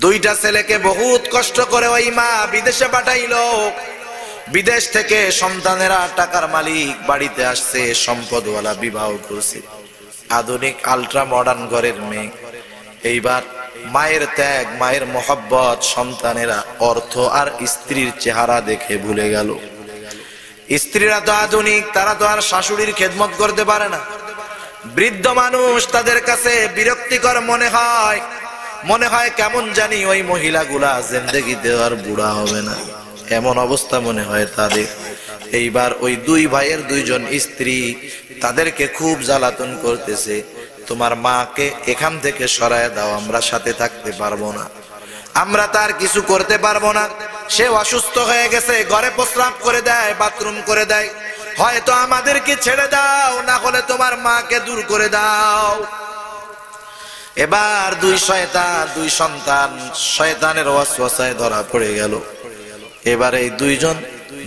দুইটা ছেলেকে বহুত কষ্ট করে ওই মা বিদেশে পাঠাইলো। বিদেশ থেকে সন্তানেরা টাকার মালিক বাড়িতে আসছে, সম্পদওয়ালা, বিবাহ করছে, আধুনিক আল্ট্রা মডার্ন ঘরের মেয়ে। এইবার মায়ের ত্যাগ, মায়ের মোহব্বত সন্তানেরা অর্থ আর স্ত্রীর চেহারা দেখে ভুলে গেল। স্ত্রীরা তো আধুনিক, তারা তো আর শাশুড়ির খেদমত করতে পারে না। বৃদ্ধ মানুষ, তাদের কাছে বিরক্তিকর মনে হয় কেমন জানি ওই মহিলাগুলা জিন্দেগিতে আর বুড়া হবে না, এমন অবস্থা মনে হয় তাদের। এইবার ওই দুই ভাইয়ের দুইজন স্ত্রী তাদেরকে খুব জ্বালাতন করতেছে, তোমার মাকে এখান থেকে সরায় দাও, আমরা সাথে থাকতে পারবো না, আমরা তার কিছু করতে পারবো না, সে অসুস্থ হয়ে গেছে, ঘরে প্রস্রাব করে দেয়, বাথরুম করে দেয়, হয়তো আমাদেরকে ছেড়ে দাও, না হলে তোমার মাকে দূর করে দাও। এবার দুই শয়তান, দুই সন্তান শয়তানের ওয়াসওয়াসায় ধরা পড়ে গেল। এবার এই দুইজন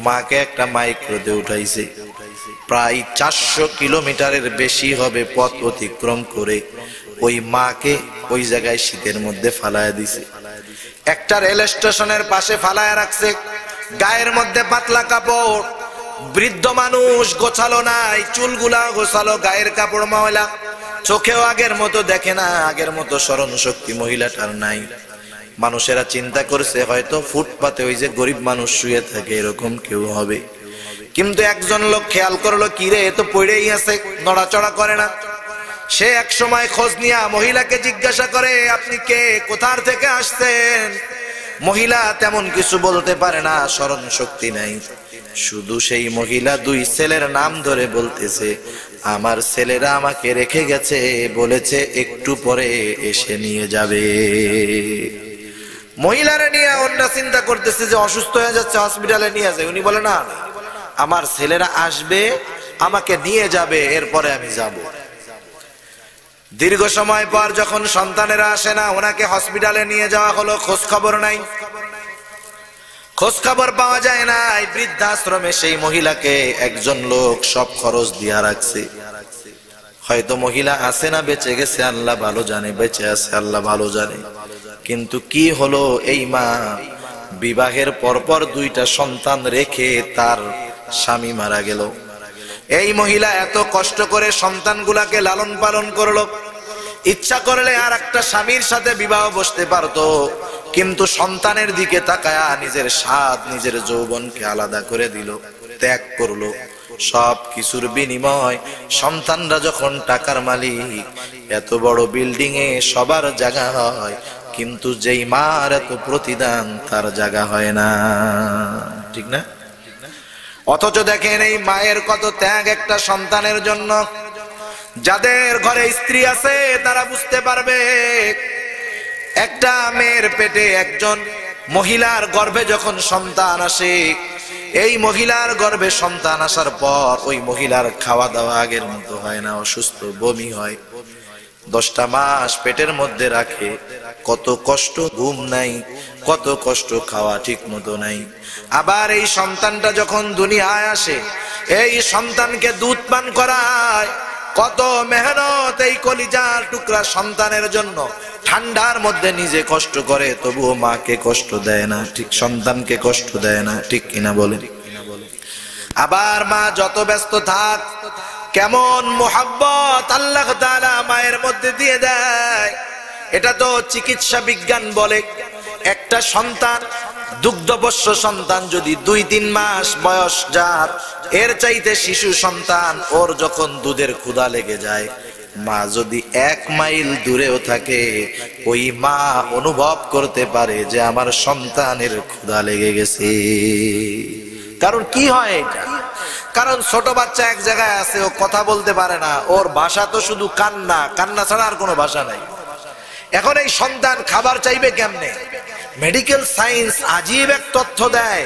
মাকে একটা মাইক্রোতে উঠাইছে, প্রায় 400 কিলোমিটারের বেশি হবে পথ অতিক্রম করে ওই মাকে ওই জায়গায় শীতের মধ্যে ফালায়া দিছে। একটা রেল স্টেশনের পাশে ফালায়া রাখছে, গায়ের মধ্যে পাতলা কাপড়। বৃদ্ধ মানুষ, গোছালো নাই, চুলগুলা গোছালো, গায়ের কাপড় ময়লা, চোখেও আগের মতো দেখে না, আগের মতো স্মরণ শক্তি মহিলাটার নাই। মানুষেরা চিন্তা করছে হয়তো ফুটপাতে ওই যে গরিব মানুষ শুয়ে থাকে এরকম কেউ হবে, কিন্তু একজন লোক খেয়াল করলো, কিরে এ তো পড়েই আছে, নড়াচড়া করে না। সে এক সময় খোঁজ নিয়ে মহিলাকে জিজ্ঞাসা করে, আপনি কে, কোথার থেকে আসছেন? মহিলা তেমন কিছু বলতে পারে না, স্মরণ শক্তি নাই। শুধু সেই মহিলা দুই ছেলের নাম ধরে বলতেছে, আমার ছেলেরা আমাকে রেখে গেছে, বলেছে একটু পরে এসে নিয়ে যাবে। মহিলারা নিয়ে অন্য চিন্তা করতেছে যে অসুস্থ হয়ে যাচ্ছে, হসপিটালে নিয়ে যায়। উনি বলে, না, আমার ছেলেরা আসবে, আমাকে নিয়ে যাবে, এরপরে আমি যাব। দীর্ঘ সময় পর যখন সন্তানেরা আসে না, ওনাকে হসপিটালে নিয়ে যাওয়া হলো, খোঁজ খবর নাই, খোঁজ খবর পাওয়া যায় না। বৃদ্ধাশ্রমে সেই মহিলাকে একজন লোক সব খরচ দিয়া রাখছে। হয়তো মহিলা আছে না বেঁচে গেছে আল্লাহ ভালো জানে, বেঁচে আছে আল্লাহ ভালো জানে। কিন্তু কি হলো, এই মা বিবাহের পরপর দুইটা সন্তান রেখে তার স্বামী মারা গেল। এই মহিলা এত কষ্ট করে সন্তানগুলাকে লালন পালন করলো, ইচ্ছা করলে আর একটা স্বামীর সাথে বিবাহ বসতে পারতো, কিন্তু সন্তানের দিকে তাকায়া নিজের স্বাদ, নিজের যৌবনকে আলাদা করে দিল, ত্যাগ করলো। সব কিছুর বিনিময় সন্তানরা যখন টাকার মালিক, এত বড় বিল্ডিং এ সবার জায়গা হয়, কিন্তু যেই মার এত প্রতিদান তার জায়গা হয় না, ঠিক না? অথচ দেখেন এই মায়ের কত ত্যাগ একটা সন্তানের জন্য। যাদের ঘরে স্ত্রী আছে তারা বুঝতে পারবে, একটা মেয়ের পেটে একজন মহিলার গর্ভে যখন সন্তান আসে, এই মহিলার গর্ভে সন্তান আসার পর ওই মহিলার খাওয়া দাওয়া আগের মতো হয় না, অসুস্থ, বমি হয়। 10টা মাস পেটের মধ্যে রাখে, কত কষ্ট, ঘুম নাই, কত কষ্ট, খাওয়া ঠিক মতো নাই। আবার এই সন্তানটা যখন দুনিয়ায় আসে, এই সন্তানকে দুধ পান করায়, কত মেহনত এই কলিজার টুকরা সন্তানের জন্য। ঠান্ডার মধ্যে নিজে কষ্ট করে, তবুও মাকে কষ্ট দেয় না, ঠিক সন্তানকে কষ্ট দেয় না, ঠিক কিনা বলেন? আবার মা যত ব্যস্ত থাক, কেমন মোহাব্বত আল্লাহ তাআলা মায়ের মধ্যে দিয়ে দেয়, এটা তো চিকিৎসা বিজ্ঞান বলে। একটা সন্তান, দুগ্ধপোষ্য সন্তান যদি 2-3 মাস বয়স যার, এর চাইতে শিশু সন্তান, ওর যখন দুধের ক্ষুধা লেগে যায়, মা যদি 1 মাইল দূরেও থাকে, ওই মা অনুভব করতে পারে যে আমার সন্তানের ক্ষুধা লেগে গেছে। কারণ কি হয় এটা? কারণ ছোট বাচ্চা এক জায়গায় আছে, ও কথা বলতে পারে না, ওর ভাষা তো শুধু কান্না, কান্না ছাড়া আর কোনো ভাষা নাই। এখন এই সন্তান খাবার চাইবে কেমনে? মেডিকেল সায়েন্স আজীব এক তথ্য দেয়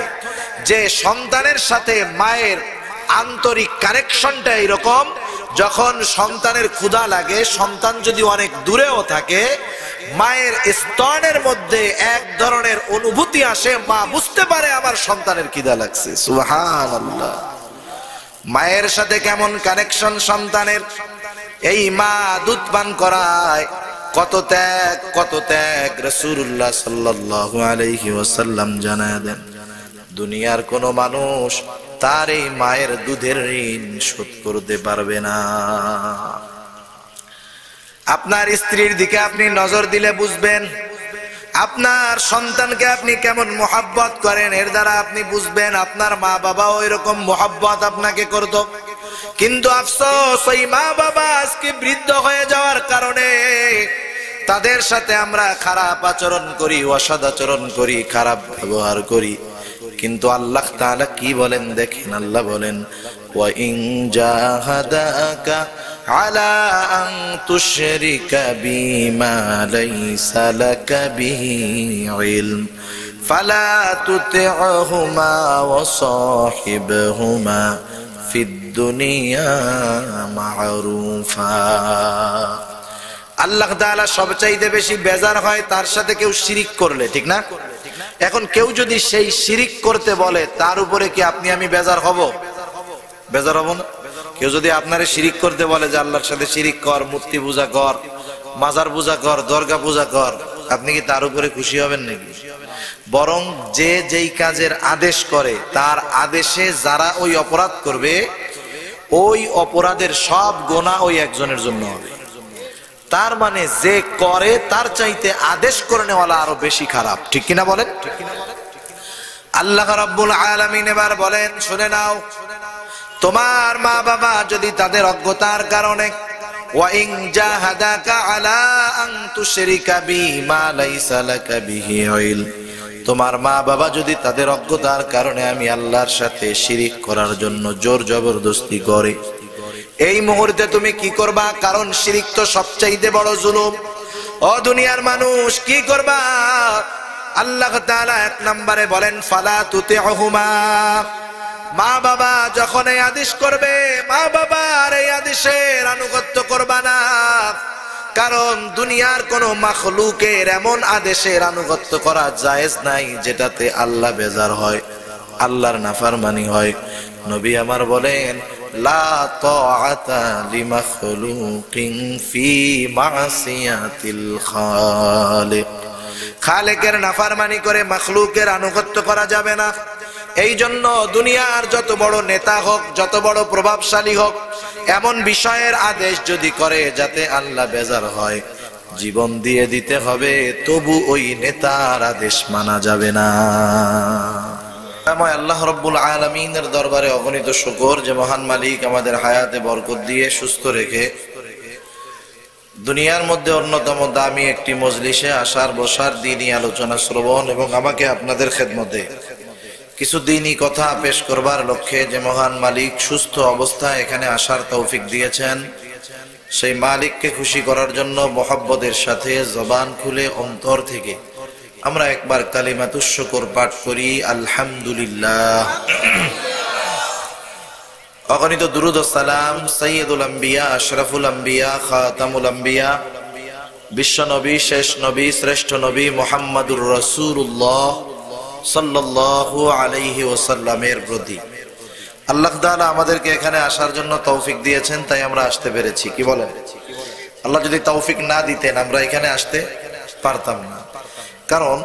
যে সন্তানের সাথে মায়ের আন্তরিক কানেকশনটা এরকম, যখন সন্তানের ক্ষুধা লাগে, সন্তান যদি অনেক দূরেও থাকে, মায়ের স্তনের মধ্যে এক ধরনের অনুভূতি আসে, মা বুঝতে পারে আমার সন্তানের খিদা লাগছে। সুবহানাল্লাহ। মায়ের সাথে কেমন কানেকশন সন্তানের। এই মা দুধ পান করায়, কত ত্যাগ রাসূলুল্লাহ সাল্লাল্লাহু আলাইহি ওয়াসাল্লাম জানায় দেন। দুনিয়ার কোন মানুষ তার এই মায়ের দুধের ঋণ শোধ করতে পারবে না। আপনার স্ত্রীর দিকে আপনি নজর দিলে বুঝবেন, আপনার সন্তানকে আপনি কেমন মোহাব্বত করেন এর দ্বারা আপনি বুঝবেন আপনার মা বাবাও এরকম মোহাব্বত আপনাকে করত। কিন্তু আফসোস, ওই মা বাবা আজকে বৃদ্ধ হয়ে যাওয়ার কারণে তাদের সাথে আমরা খারাপ আচরণ করি, অসৎ আচরণ করি, খারাপ ব্যবহার করি। কিন্তু আল্লাহ তাআলা কি বলেন দেখেন, আল্লাহ বলেন ওয়া ইন জাহাদাকা আলা আন তুশরিকা বিমা লাইসা লাকা বিহি ইলম ফালা তুতি'হুমা ওয়া সাহিবহুমা ফিদ দুনিয়া মা'রুফা। আল্লাহ তাআলা সবচাইতে বেশি বেজার হয় তার সাথে কেউ শিরিক করলে, ঠিক না? এখন কেউ যদি সেই শিরিক করতে বলে তার উপরে কি আপনি আমি বেজার হব? বেজার হব না? কেউ যদি আপনারে শিরিক করতে বলে যে আল্লাহর সাথে শিরিক কর, মূর্তি পূজা কর, মাজার পূজা কর, দরগা পূজা কর, আপনি কি তার উপরে খুশি হবেন নাকি? বরং যে যেই কাজের আদেশ করে তার আদেশে যারা ওই অপরাধ করবে ওই অপরাধের সব গুনাহ ওই একজনের জন্য হবে। তার মানে যে করে তার চাইতে আদেশ করনেওয়ালা আরো বেশি খারাপ, ঠিক কিনা বলেন? আল্লাহ রাব্বুল আলামিন এবার বলেন, শুনে নাও, তোমার মা বাবা যদি তাদের অজ্ঞতার কারণে ওয়া ইন জাহাদাকা আলা আন তুশরিকা বিমা লাইসা লাকা বিহি ইলম, তোমার মা বাবা যদি তাদের অজ্ঞতার কারণে আমি আল্লাহর সাথে শিরিক করার জন্য জোর জবরদস্তি করে, এই মুহূর্তে তুমি কি করবা? কারণ শিরিক তো সবচাইতে বড় জুলুম। ও দুনিয়ার মানুষ, কি করবা? আল্লাহ তাআলা এক নম্বরে বলেন ফালা তুতি'হুমা, মা বাবা যখন এই আদেশ করবে মা বাবার এই আদেশের আনুগত্য করবা না। কারণ দুনিয়ার কোন মাখলুকের এমন আদেশের আনুগত্য করা জায়েজ নাই যেটাতে আল্লাহ বেজার হয়, আল্লাহর নাফরমানি হয়। নবী আমার বলেন লা তাআতা লিমাখলুকিন ফি মাসিয়াতিল খালিক, খালেকের নাফরমানি করে মাখলুকের আনুগত্য করা যাবে না। এই জন্য দুনিয়ার যত বড় নেতা হোক, যত বড় প্রভাবশালী হোক, এমন বিষয়ের আদেশ যদি করে যাতে আল্লাহ বেজার হয়, জীবন দিয়ে দিতে হবে, তবু ওই নেতার আদেশ মানা যাবে না। আল্লাহ রাব্বুল আলামিনের দরবারে অগণিত শুকর যে মহান মালিক আমাদের হায়াতে বরকত দিয়ে সুস্থ রেখে দুনিয়ার মধ্যে অন্যতম দামি একটি মজলিসে আসার বসার দ্বীনি আলোচনা শ্রবণ এবং আমাকে আপনাদের খেদমতে কিছু দ্বীনি কথা পেশ করবার লক্ষ্যে যে মহান মালিক সুস্থ অবস্থায় এখানে আসার তৌফিক দিয়েছেন, সেই মালিককে খুশি করার জন্য মোহাব্বতের সাথে জবান খুলে অন্তর থেকে আমরা একবার কালিমাতুশ শুকর পাঠ করি, আলহামদুলিল্লাহ। অগণিত দুরূদ ও সালাম সাইয়্যিদুল আম্বিয়া, আশরাফুল আম্বিয়া, খাতামুল আম্বিয়া, বিশ্ব নবী, শেষ নবী, শ্রেষ্ঠ নবী মুহাম্মাদুর রাসূলুল্লাহ সাল্লাল্লাহু আলাইহি ওয়াসাল্লামের প্রতি। আল্লাহ তাআলা আমাদেরকে এখানে আসার জন্য তৌফিক দিয়েছেন, তাই আমরা আসতে পেরেছি। কি বলেন? আল্লাহ যদি তৌফিক না দিতেন আমরা এখানে আসতে পারতাম না। কারণ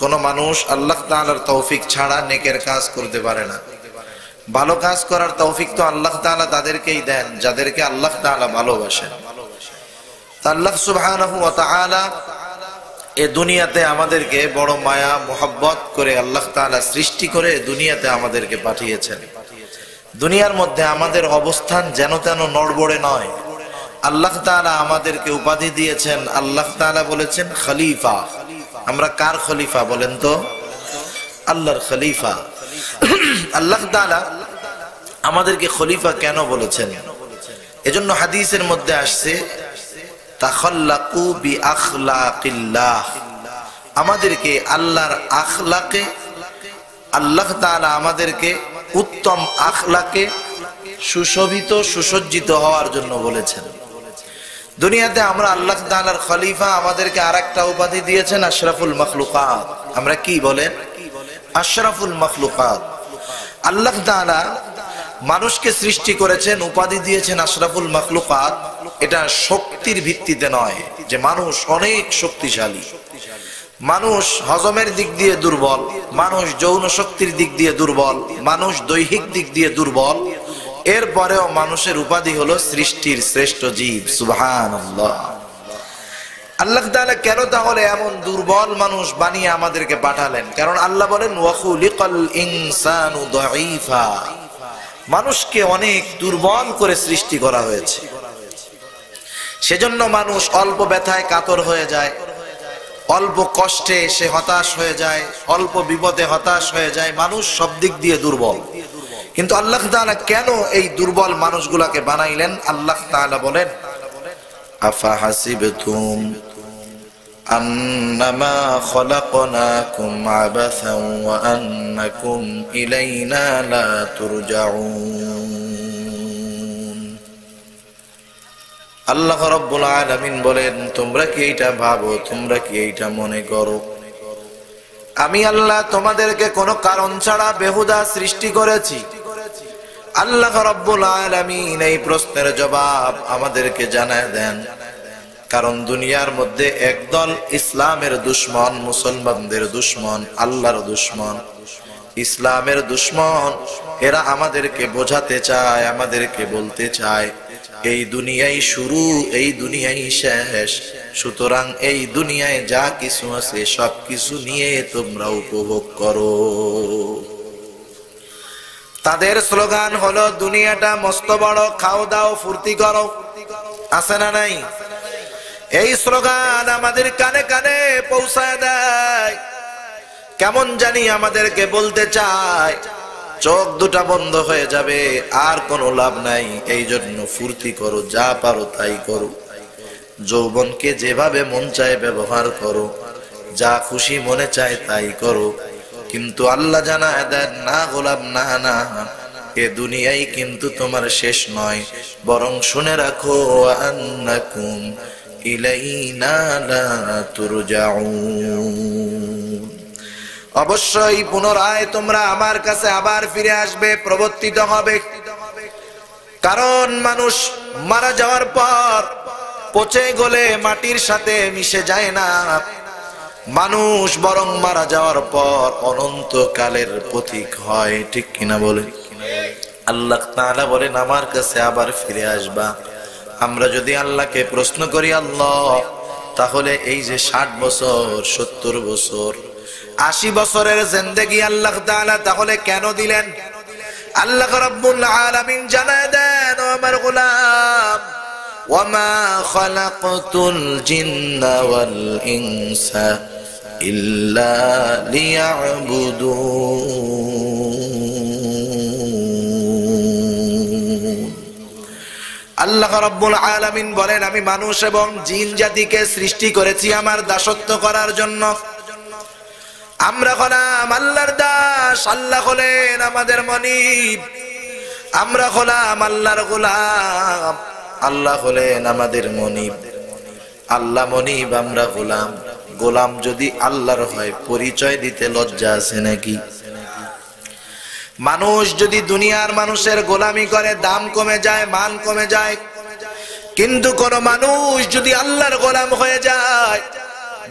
কোন মানুষ আল্লাহ তাআলার তৌফিক ছাড়া নেকের কাজ করতে পারে না। ভালো কাজ করার তৌফিক তো আল্লাহ তাআলা তাদেরকেই দেন যাদেরকে আল্লাহ তাআলা ভালোবাসেন। আল্লাহ সুবহানাহু ওয়া তাআলা এ দুনিয়াতে আমাদেরকে বড় মায়া মোহাব্বত করে আল্লাহ তাআলা সৃষ্টি করে দুনিয়াতে আমাদেরকে পাঠিয়েছেন। দুনিয়ার মধ্যে আমাদের অবস্থান যেন তেন নড়বড়ে নয়। আল্লাহ তাআলা আমাদেরকে উপাধি দিয়েছেন, আল্লাহ তাআলা বলেছেন খলিফা। আমরা কার খলিফা বলেন তো? আল্লাহর খলিফা। আল্লাহ তাআলা আমাদেরকে খলিফা কেন বলেছেন? এজন্য হাদিসের মধ্যে আসছে তাখাল্লাকু বিআখলাকিল্লাহ, আমাদেরকে আল্লাহর আখলাকে, আল্লাহ তাআলা আমাদেরকে উত্তম আখলাকে সুশোভিত সুসজ্জিত হওয়ার জন্য বলেছেন। দুনিয়াতে আমরা আল্লাহ তাআলার খলিফা, আমাদেরকে আরেকটা উপাধি দিয়েছেন আশরাফুল মাখলুকাত। আমরা কি বলেন? আশরাফুল মাখলুকাত। আল্লাহ তাআলা মানুষকে সৃষ্টি করেছেন, উপাধি দিয়েছেন আশরাফুল মাখলুকাত। এটা শক্তির ভিত্তিতে নয় যে মানুষ অনেক শক্তিশালী, মানুষ হজমের দিক দিয়ে দুর্বল, মানুষ যৌন শক্তির দিক দিয়ে দুর্বল, মানুষ দৈহিক দিক দিয়ে দুর্বল, এরপরেও মানুষের উপাধি হলো সৃষ্টির শ্রেষ্ঠ জীব। সুবহানাল্লাহ। আল্লাহ তাআলা কেন তাহলে এমন দুর্বল মানুষ বানিয়ে আমাদেরকে পাঠালেন? কারণ আল্লাহ বলেন ওয়া খুলিকাল ইনসানু দাঈফা, মানুষকে অনেক দুর্বল করে সৃষ্টি করা হয়েছে। সেজন্য মানুষ অল্প ব্যথায় কাতর হয়ে যায়, অল্প কষ্টে সে হতাশ হয়ে যায়, অল্প বিপদে হতাশ হয়ে যায়, মানুষ সব দিক দিয়ে দুর্বল। কিন্তু আল্লাহ তাআলা কেন এই দুর্বল মানুষগুলোকে বানাইলেন? আল্লাহ তাআলা বলেন আফা হাসিবতুম আন্নামা খলাকনাকুম আবাসান ওয়া আন্নাকুম ইলাইনা লা তুরজাউন। আল্লাহ রাব্বুল আলামিন বলেন তোমরা কি এইটা ভাবো, তোমরা কি এইটা মনে করো আমি আল্লাহ তোমাদেরকে কোনো কারণ ছাড়া বেহুদা সৃষ্টি করেছি? আল্লাহ রাব্বুল আলামিন এই প্রশ্নের জবাব আমাদেরকে জানায় দেন। কারণ দুনিয়ার মধ্যে একদল ইসলামের দুশমন, মুসলমানদের দুশমন, আল্লাহর দুশমন, ইসলামের দুশমন, এরা আমাদেরকে বোঝাতে চায়, আমাদেরকে বলতে চায় এই দুনিয়াই শুরু, এই দুনিয়াই শেষ, সুতরাং এই দুনিয়ায় যা কিছু আছে সব কিছু নিয়ে তোমরা উপভোগ করো। তাদের স্লোগান হলো দুনিয়াটা মস্ত বড়, খাও দাও ফুর্তি করো, আছে না নাই? এই স্লোগান আমাদের কানে কানে পৌঁছায় দেয়, কেমন জানি আমাদেরকে বলতে চায় চোখ দুটা বন্ধ হয়ে যাবে, আর কোনো লাভ নাই, এই জন্য ফুর্তি করো, যা পারো তাই করো, যৌবনকে যেভাবে মন চায় ব্যবহার করো, যা খুশি মনে চায় তাই করো। কিন্তু আল্লাহ জানায় দেন না গোলাম, না না, এ দুনিয়াই কিন্তু তোমার শেষ নয়, বরং শুনে রাখো আন্নাকুম ইলাইনা লা তুরজাউন, অবশ্যই পুনরায় তোমরা আমার কাছে আবার ফিরে আসবে, প্রবর্তিত হবে। কারণ মানুষ মারা যাওয়ার পর পচে গলে মাটির সাথে মিশে যায় না, মানুষ বরং মারা যাওয়ার পর অনন্তকালের পথিক হয়, ঠিক কিনা বলে? আল্লাহ তাআলা বলেন আমার কাছে আবার ফিরে আসবা। আমরা যদি আল্লাহকে প্রশ্ন করি আল্লাহ তাহলে এই যে 60 বছর, 70 বছর, 80 বছরের জিন্দেগি আল্লাহ তাআলা তাহলে কেন দিলেন? আল্লাহ রাব্বুল আলামিন জানায় দেন ও আমার গোলাম ওয়ামা খালাকতুল জিন্না ওয়াল ইনসা ইল্লা লিয়াবুদুন। আল্লাহ রাব্বুল আলামিন বলেন আমি মানুষ এবং জিন জাতিকে সৃষ্টি করেছি আমার দাসত্ব করার জন্য। আমরা হলাম আল্লাহর দাস, আল্লাহ হলেন আমাদের মনিব। আমরা হলাম আল্লাহর গোলাম, আল্লাহ হলেন আমাদের মনিব। আল্লাহ মনিব, আমরা গোলাম। গোলাম যদি আল্লাহর হয় পরিচয় দিতে লজ্জা আছে নাকি? মানুষ যদি দুনিয়ার মানুষের গোলামি করে দাম কমে যায়, মান কমে যায়। কিন্তু কোন মানুষ যদি আল্লাহর গোলাম হয়ে যায়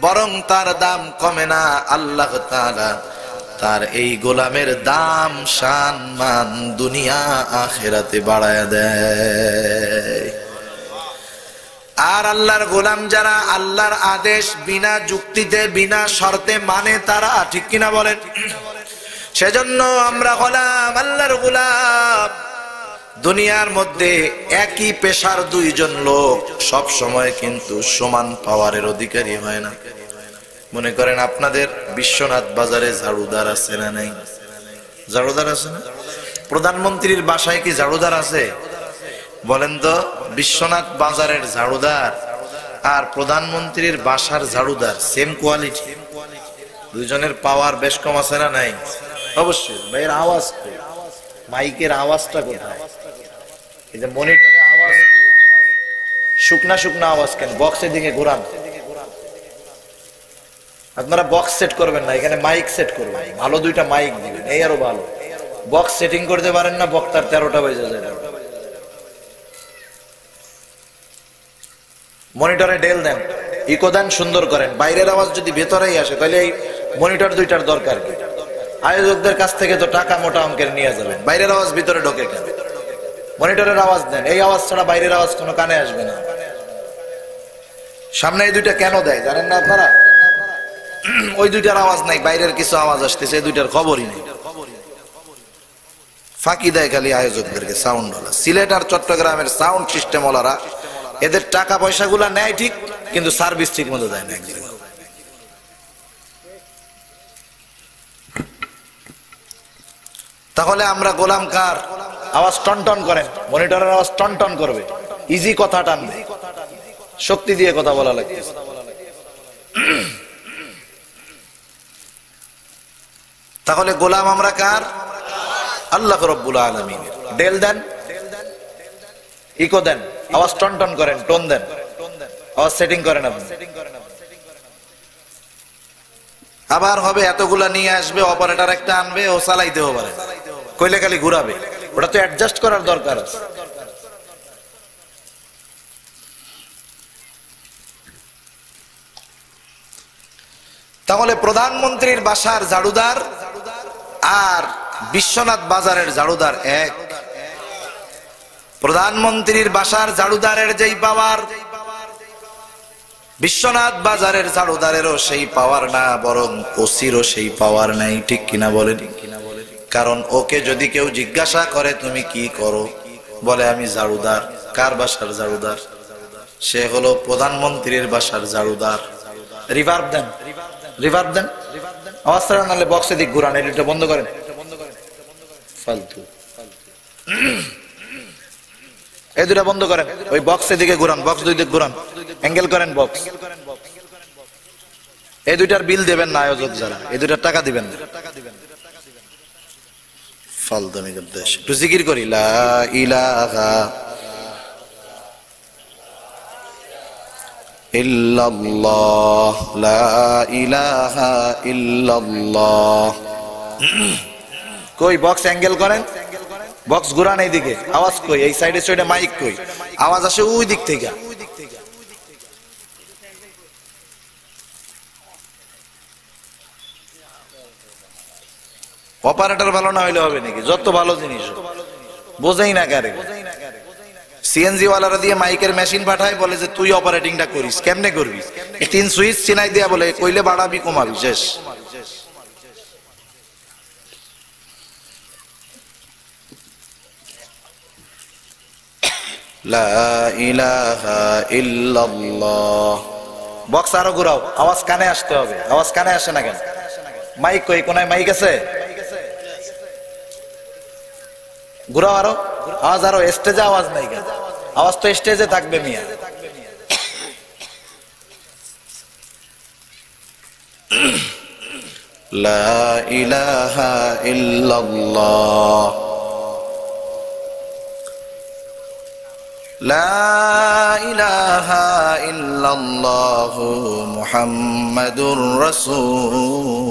বরং তার দাম কমে না, আল্লাহ তাআলা তার এই গোলামের দাম, শান, মান দুনিয়া আখিরাতে বাড়ায় দেয়। আর আল্লাহর গোলাম যারা আল্লাহর আদেশ বিনা যুক্তিতে বিনা শর্তে মানে তারা, ঠিক কিনা বলেন? সেজন্য আমরা হলাম আল্লাহর গোলাম। দুনিয়ার মধ্যে একই পেশার দুইজন লোক সব সময় কিন্তু সমান পাওয়ারের অধিকারী হয় না। মনে করেন আপনাদের বিশ্বনাথ বাজারে ঝাড়ুদার আছে না নাই? ঝাড়ুদার আছে না? প্রধানমন্ত্রীর বাসায় কি ঝাড়ুদার আছে? বলেন তো, বিশ্বনাথ বাজারের ঝাড়ুদার আর প্রধানমন্ত্রীর বাসার ঝাড়ুদার সেম কোয়ালিটি? দুইজনের পাওয়ার বেশ কম আছে না নাই? অবশ্যই। ভাইয়ের আওয়াজ, মাইকের আওয়াজটা কোথায়? এই যে মনিটরে আওয়াজ, শুকনা শুকনা আওয়াজ কেন? বক্সের দিকে ঘোরান। আপনারা বক্স সেট করবেন না, এখানে মাইক সেট করবেন, ভালো দুইটা মাইক দিবেন, এই আরো ভালো। বক্স সেটিং করতে পারেন না, বক্তার 13টা বেজে যায়। মনিটরে ডেল দেন, ইকো দেন, সুন্দর করেন। বাইরের আওয়াজ যদি ভেতরেই আসে তাহলে এই মনিটর দুইটার দরকার কি? আয়োজকদের কাছ থেকে তো টাকা মোটা অঙ্কের নিয়ে যাবেন, বাইরের আওয়াজ ভিতরে ঢোকে কেন? মনিটরের আওয়াজ দেন, এই আওয়াজ ছাড়া বাইরের আওয়াজ কোনো কানে আসবে না। সামনে এই দুইটা কেন দেয় জানেন না আপনারা? ওই দুইটার আওয়াজ নাই, বাইরের কিছু আওয়াজ আসতেছে, এই দুইটার খবরই নেই। ফাঁকি দেয় খালি আয়োজকদেরকে সাউন্ড ওয়ালা। সিলেট আর চট্টগ্রামের সাউন্ড সিস্টেম ওলারা এদের টাকা পয়সাগুলা নেয় ঠিক, কিন্তু সার্ভিস ঠিক মতো দেয় না। তাহলে আমরা গোলাম কার? আওয়াজ টনটন করেন, মনিটরের আওয়াজ টনটন করবে, ইজি কথা টানবে, শক্তি দিয়ে কথা বলা লাগতেছে। তাহলে গোলাম আমরা কার? আল্লাহ রাব্বুল আলামিনের। ডেল দেন, ইকো দেন, আওয়াজ টনটন করেন, টোন দেন, আওয়াজ সেটিং করেন আপনি। আবার হবে এতগুলা নিয়ে আসবে, অপারেটর একটা আনবে, ও চালাইতেও পারে, কইলে খালি ঘুরাবে, ওটা তো অ্যাডজাস্ট করার দরকার আছে। তাহলে প্রধানমন্ত্রীর বাসার ঝাড়ুদার আর বিশ্বনাথ বাজারের ঝাড়ুদার এক? প্রধানমন্ত্রীর বাসার ঝাড়ুদারের যেই পাওয়ার, বিশ্বনাথ বাজারের ঝাড়ুদারেরও সেই পাওয়ার না, বরং ওসিরও সেই পাওয়ার নাই। ঠিক কিনা বলেন? কারণ ওকে যদি কেউ জিজ্ঞাসা করে তুমি কি করো, বলে আমি ঝাড়ুদার। কার বাসার ঝাড়ুদার? সে হলো প্রধানমন্ত্রীর বাসার ঝাড়ুদার। রিভার্ব দেন, রিভার্ব দেন, আওয়াজ ছাড়া, নাহলে বক্সে দিক ঘুরান, এটা বন্ধ করেন, ফালতু। এই দুটা বন্ধ করেন, ওই বক্সের দিকে ঘুরান, বক্স দুই দিক ঘুরান, অ্যাঙ্গেল করেন বক্স। এই দুইটার বিল দেবেন না আয়োজক যারা, এই দুইটার টাকা দিবেন না। ফালতুমি দেশ। একটু জিকির করি, লা ইলাহা ইল্লাল্লাহ, লা ইলাহা ইল্লাল্লাহ। কই বক্স অ্যাঙ্গেল করেন, বক্স ঘুরান এই দিকে, আওয়াজ কই? এই সাইডে সাইডে মাইক কই? আওয়াজ আসে ওই দিক থেকে। অপারেটর ভালো না হইলে হবে নাকি? যত ভালো জিনিস বোঝেই না কারে। সিএনজি ওয়ালারা দিয়ে মাইকের মেশিন পাঠায়, বলে যে তুই অপারেটিংটা করিস। কেমনে করবি? 3 সুইচ চিনাই দিয়া বলে, কইলে বাড়াবি কমাবি, শেষ। লা ইলাহা ইল্লাল্লাহ। বক্স আরো ঘুরাও, আওয়াজ কানে আসতে হবে। আওয়াজ কানে আসে না কেন? মাইক কই? কোনায় মাইক আছে? ঘুরাও আরো, আওয়াজ আরো। স্টেজে আওয়াজ নাই কেন? আওয়াজ তো স্টেজে থাকবে মিয়া। লা ইলাহা ইল্লাল্লাহ, লা ইলাহা ইল্লাল্লাহ মুহাম্মাদুর রাসূলুল্লাহ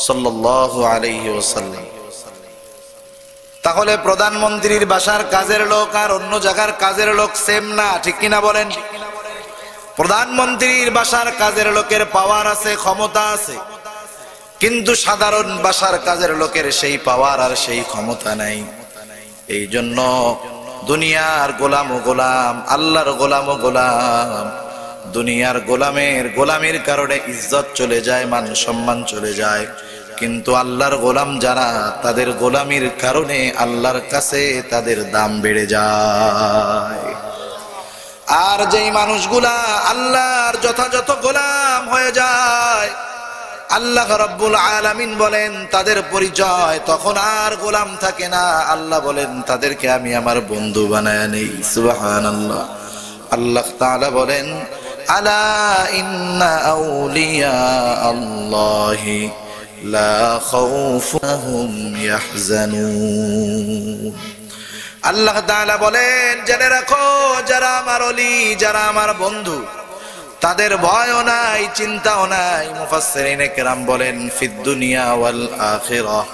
সাল্লাল্লাহু আলাইহি ওয়াসাল্লাম। তাহলে প্রধানমন্ত্রীর বাসার কাজের লোক আর অন্য জায়গার কাজের লোক সেম না, ঠিক কিনা বলেন? প্রধানমন্ত্রীর বাসার কাজের লোকের পাওয়ার আছে, ক্ষমতা আছে, কিন্তু সাধারণ বাসার কাজের লোকের সেই পাওয়ার আর সেই ক্ষমতা নাই। এই জন্য দুনিয়ার গোলাম ও গোলাম, আল্লাহর গোলাম ও গোলাম। দুনিয়ার গোলামের কারণে ইজ্জত চলে যায়, মান সম্মান চলে যায়, কিন্তু আল্লাহর গোলাম যারা, তাদের গোলামির কারণে আল্লাহর কাছে তাদের দাম বেড়ে যায়। আর যেই মানুষগুলা আল্লাহর যথাযথ গোলাম হয়ে যায়, আল্লাহ রাব্বুল আলামিন বলেন তাদের পরিচয় তখন আর গোলাম থাকে না। আল্লাহ বলেন তাদেরকে আমি আমার বন্ধু বানায় নেই। সুবহানাল্লাহ। আল্লাহ তাআলা বলেন, আলা ইন্না আউলিয়া আল্লাহি লা খাউফুন ইয়াহজানুন। আল্লাহ তাআলা বলেন, জেনে রাখো যারা আমার ওলি, যারা আমার বন্ধু, তাদের ভয়ও নাই, চিন্তাও নাই। মুফাসসিরিনে কেরাম বলেন, ফিদ দুনিয়া ওয়াল আখিরাহ।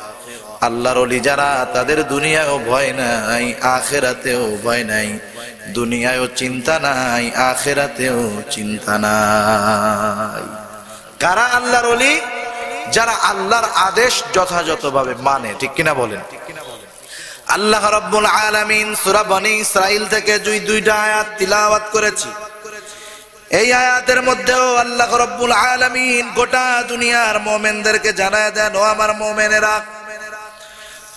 আল্লাহর ওলি যারা, তাদের দুনিয়াও ভয় নাই, আখিরাতেও ভয় নাই। দুনিয়ায়ও চিন্তা নাই, আখিরাতেও চিন্তা নাই। কারা আল্লাহর ওলি? যারা আল্লাহর আদেশ যথাযথভাবে মানে, ঠিক কিনা বলেন? আল্লাহ রাব্বুল আলামিন সূরা বনী ইসরাইল থেকে দুইটা আয়াত তিলাওয়াত করেছি। এই আয়াতের মধ্যেও আল্লাহ রাব্বুল আলামিন গোটা দুনিয়ার মুমিনদেরকে জানায় দেন, ও আমার মুমিনেরা,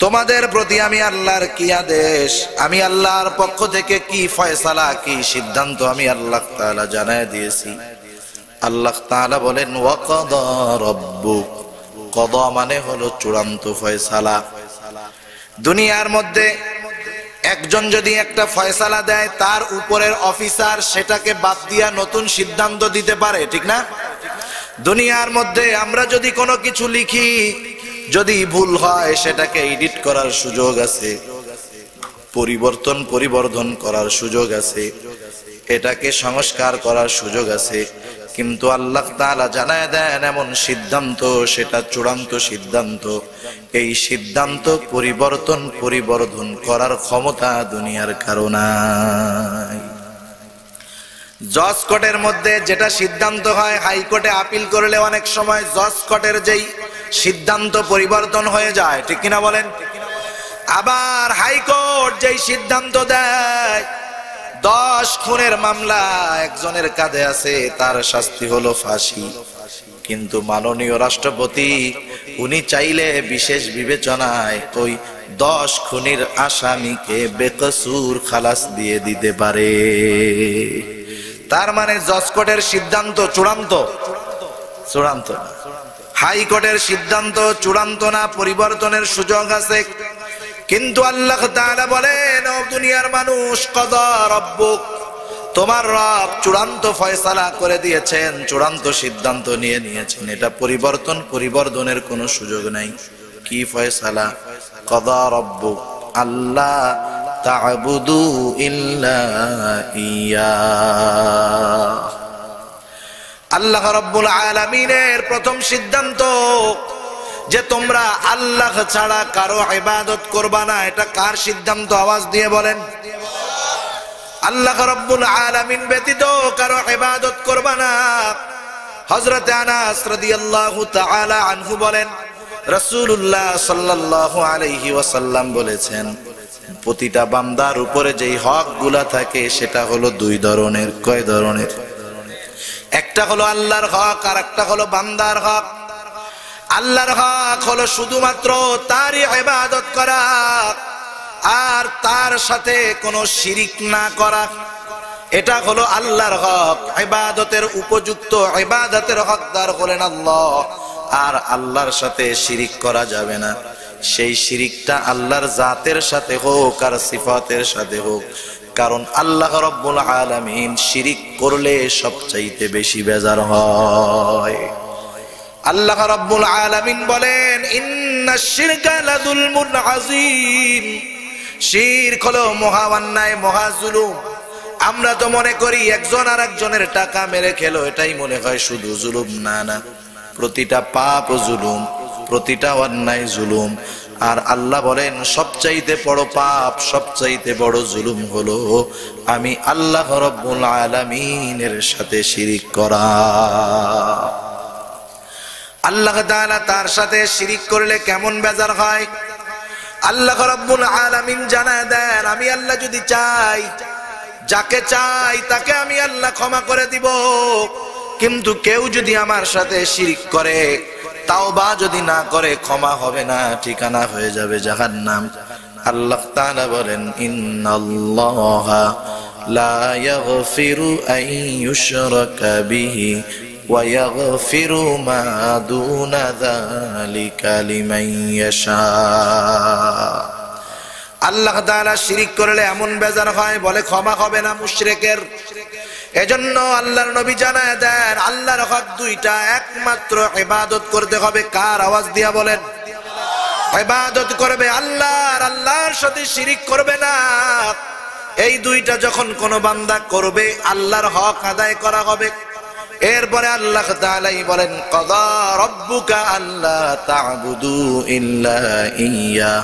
তোমাদের প্রতি আমি আল্লাহর কি আদেশ, আমি আল্লাহর পক্ষ থেকে কি ফয়সালা, কি সিদ্ধান্ত আমি আল্লাহ তাআলা জানায় দিয়েছি। আল্লাহ তাআলা বলেন, ওয়া কাদা রাব্বুক, কদা মানে হলো চূড়ান্ত ফয়সালা। দুনিয়ার মধ্যে একজন যদি একটা ফয়সালা দেয়, তার উপরের অফিসার সেটাকে বাদ দিয়া নতুন সিদ্ধান্ত দিতে পারে, ঠিক না? দুনিয়ার মধ্যে আমরা যদি কোনো কিছু লিখি, যদি ভুল হয় সেটাকে এডিট করার সুযোগ আছে, পরিবর্ধন করার সুযোগ আছে, এটাকে সংস্কার করার সুযোগ আছে। কিন্তু আল্লাহ তাআলা জানায় দেন এমন সিদ্ধান্ত, সেটা চূড়ান্ত সিদ্ধান্ত। এই সিদ্ধান্ত পরিবর্ধন করার ক্ষমতা দুনিয়ার কারো নাই। জজ কোর্টের মধ্যে যেটা সিদ্ধান্ত হয়, হাইকোর্টে আপিল করলে অনেক সময় জজ কোর্টের যেই সিদ্ধান্ত পরিবর্তন হয়ে যায়, ঠিক কিনা বলেন? আবার হাইকোর্ট যেই সিদ্ধান্ত দেয়, 10 খুনের মামলা একজনের কাঁধে আছে, তার শাস্তি হলো ফাঁসি। কিন্তু মাননীয় রাষ্ট্রপতি উনি চাইলে বিশেষ বিবেচনায় ওই 10 খুনির আসামিকে বেকসুর খালাস দিয়ে দিতে পারে। তার মানে জজ কোর্টের সিদ্ধান্ত চূড়ান্ত না, হাইকোর্টের সিদ্ধান্ত চূড়ান্ত না, পরিবর্তনের সুযোগ আছে। কিন্তু আল্লাহ তাআলা বলেন, ও দুনিয়ার মানুষ, কদা রাব্বুক, তোমার রব চূড়ান্ত ফয়সালা করে দিয়েছেন, চূড়ান্ত সিদ্ধান্ত নিয়েছেন, এটা পরিবর্তনের কোনো সুযোগ নাই। কি ফয়সালা? কদা রাব্বুক আল্লাহ তা'বুদু ইল্লা ইয়া। আল্লাহ রাব্বুল আলামিনের প্রথম সিদ্ধান্ত যে তোমরা আল্লাহ ছাড়া কারো ইবাদত করবা না। এটা কার সিদ্ধান্ত? আওয়াজ দিয়ে বলেন। আল্লাহ রাব্বুল আলামিন ব্যতীত কারো ইবাদত করবা না। হযরত আনাস রাদিয়াল্লাহু তাআলা আনহু বলেন, রাসূলুল্লাহ সাল্লাল্লাহু আলাইহি ওয়াসাল্লাম বলেছেন, প্রতিটা বান্দার উপরে যেই হকগুলা থাকে সেটা হলো 2 ধরনের। কয় ধরনের? একটা হলো আল্লাহর হক, আর একটা হলো বান্দার হক। আল্লাহর হক হলো শুধুমাত্র তারই ইবাদত করা আর তার সাথে কোনো শিরিক না করা, এটা হলো আল্লাহর হক। ইবাদতের উপযুক্ত, ইবাদতের হকদার হলেন আল্লাহ, আর আল্লাহর সাথে শিরিক করা যাবে না। সেই শিরিকটা আল্লাহর জাতের সাথে হোক আর সিফাতের সাথে হোক, কারণ আল্লাহ রাব্বুল আলামিন শিরিক করলে সবচাইতে বেশি বেজার হয়। আল্লাহ রাব্বুল আলামিন বলেন, ইন্নাশ শিরকা লাযুলমুন আযীম, শিরক হলো মহা অন্যায়, মহা জুলুম। আমরা তো মনে করি একজন আর একজনের টাকা মেরে খেলো, এটাই মনে হয় শুধু জুলুম। না, প্রতিটা পাপ জুলুম, প্রতিটা অন্যায় জুলুম। আর আল্লাহ বলেন সবচাইতে বড় পাপ, সবচাইতে বড় জুলুম হলো আমি আল্লাহ রাব্বুল আলামিনের সাথে শিরিক করা। আল্লাহ তাআলা তার সাথে শিরিক করলে কেমন বেজার হয় আল্লাহ রাব্বুল আলামিন জানায় দেন, আমি আল্লাহ যদি চাই, যাকে চাই তাকে আমি আল্লাহ ক্ষমা করে দিব। কিন্তু কেউ যদি আমার সাথে শিরিক করে, তাওবা যদি না করে, ক্ষমা হবে না, ঠিকানা হয়ে যাবে জাহান্নাম। আল্লাহ তাআলা বলেন, ইন্নাল্লাহা লা ইয়াগফিরু আন ইউশরাকা বিহি ওয়া ইয়াগফিরু মা দুনা যালিকা লিমান ইয়াশা। আল্লাহ তাআলা শিরিক করলে এমন বেজার হয়, বলে ক্ষমা হবে না মুশরিকের। এজন্য আল্লাহর নবী জানায় দেন, আল্লাহর হক 2টা, একমাত্র ইবাদত করতে হবে কার? আওয়াজ দিয়া বলেন। ইবাদত করবে আল্লাহর, আল্লাহর সাথে শিরিক করবে না। এই 2টা যখন কোন বান্দা করবে, আল্লাহর হক আদায় করা হবে। এরপরে আল্লাহ তাআলাই বলেন, কাদা রাব্বুকা আল্লা তা'বুদু ইল্লা ইয়্যা।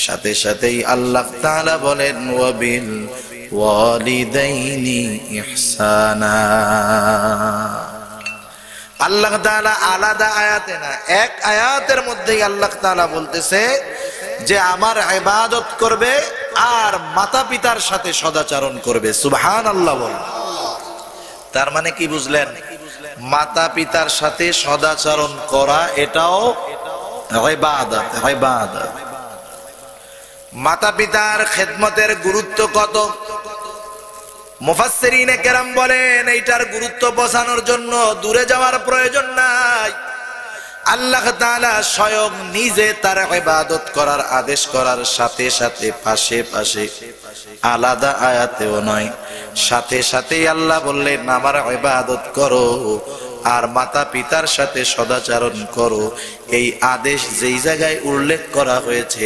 সাথে সাথেই আল্লাহ তাআলা বলেন, ওয়াবিল ওয়ালিদাইনি ইহসানা। আল্লাহ তাআলা আলাদা আয়াতে না, এক আয়াতের মধ্যেই আল্লাহ তাআলা বলতেছে যে আমার ইবাদত করবে আর মাতা পিতার সাথে সদাচরণ করবে। সুবহানাল্লাহ বলেন। তার মানে কি বুঝলেন? মাতা পিতার সাথে সদাচরণ করা এটাও ইবাদত। ইবাদত। মাতা পিতার খেদমতের গুরুত্ব কত? মুফাসসিরিনে কেরাম বলেন এইটার গুরুত্ব বোঝানোর জন্য দূরে যাওয়ার প্রয়োজন নাই। আল্লাহ তাআলা স্বয়ং নিজে তার ইবাদত করার আদেশ করার সাথে সাথে পাশে পাশে আলাদা আয়াতেও নয়, সাথে সাথেই আল্লাহ বললেন আমার ইবাদত করো আর মাতা পিতার সাথে সদাচরণ করো। এই আদেশ যেই জায়গায় উল্লেখ করা হয়েছে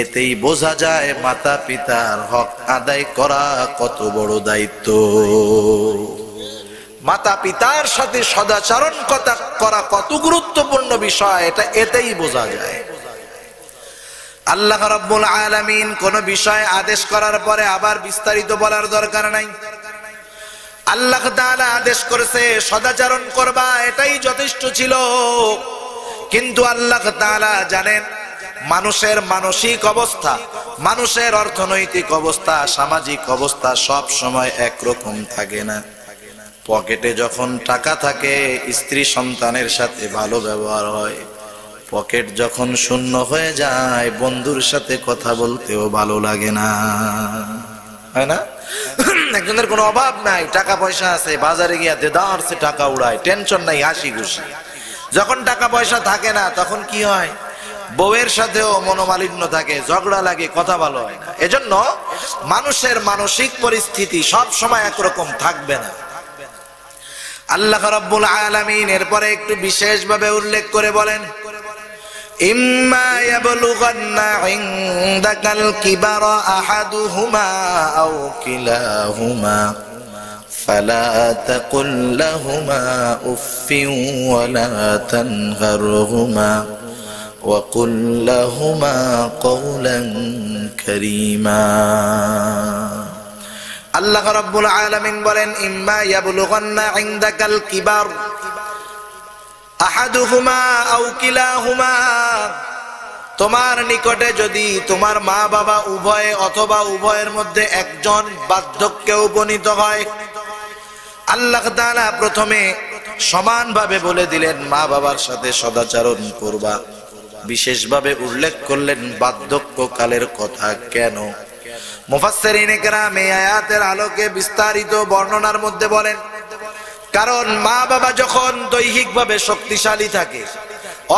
এতেই বোঝা যায় মাতা পিতার হক আদায় করা কত বড় দায়িত্ব। মাতা পিতার সাথে সদাচরণ করা কত গুরুত্বপূর্ণ বিষয় এটা এতেই বোঝা যায়। আল্লাহ রাব্বুল আলামিন কোন বিষয় আদেশ করার পরে আবার বিস্তারিত বলার দরকার নাই। আল্লাহ তাআলা আদেশ করেছে সদাচরণ করবা, এটাই যথেষ্ট ছিল। কিন্তু আল্লাহ তাআলা জানেন মানুষের মানসিক অবস্থা, মানুষের অর্থনৈতিক অবস্থা, সামাজিক অবস্থা সব সময় একরকম থাকে না। পকেটে যখন টাকা থাকে স্ত্রী সন্তানের সাথে ভালো ব্যবহার হয়, পকেট যখন শূন্য হয়ে যায় বন্ধুর সাথে কথা বলতেও ভালো লাগে না, হয় না? একজনের কোনো অভাব নাই, টাকা পয়সা আছে, বাজারে গিয়ে দেদারসে টাকা উড়ায়, টেনশন নাই, হাসি খুশি। যখন টাকা পয়সা থাকে না তখন কি হয়? বউয়ের সাথেও মনোমালিন্য থাকে, ঝগড়া লাগে, কথা ভালো হয় না। এজন্য মানুষের মানসিক পরিস্থিতি সব সময় একরকম থাকবে না। আল্লাহ রাব্বুল আলামিন এরপরে একটু বিশেষভাবে উল্লেখ করে বলেন ইম্মা ইয়াবলুগান্না ইনদাকাল কিবারা আহাদুহুমা আও কিলাহুমা ফালা তাকুল লাহুমা উফফিন ওয়ালা তানহারহুমা ওয়া কুল লাহুমা কওলান কারীমা। আল্লাহ রাব্বুল আলামিন বলেন ইম্মা ইয়াবলুগান্না ইনদাকাল কিবার আহাদুহুমা আও কিলাহুমা, তোমার নিকটে যদি তোমার মা বাবা উভয়ে অথবা উভয়ের মধ্যে একজন বার্ধক্যে উপনীত হয়। আল্লাহ তাআলা প্রথমে সমানভাবে বলে দিলেন মা বাবার সাথে সদাচরণ করবা, বিশেষভাবে উল্লেখ করলেন বার্ধক্যকালের কথা। কেন? মুফাসসিরিনে কেরাম এই আয়াতের আলোকে বিস্তারিত বর্ণনার মধ্যে বলেন কারণ মা বাবা যখন দৈহিকভাবে শক্তিশালী থাকে,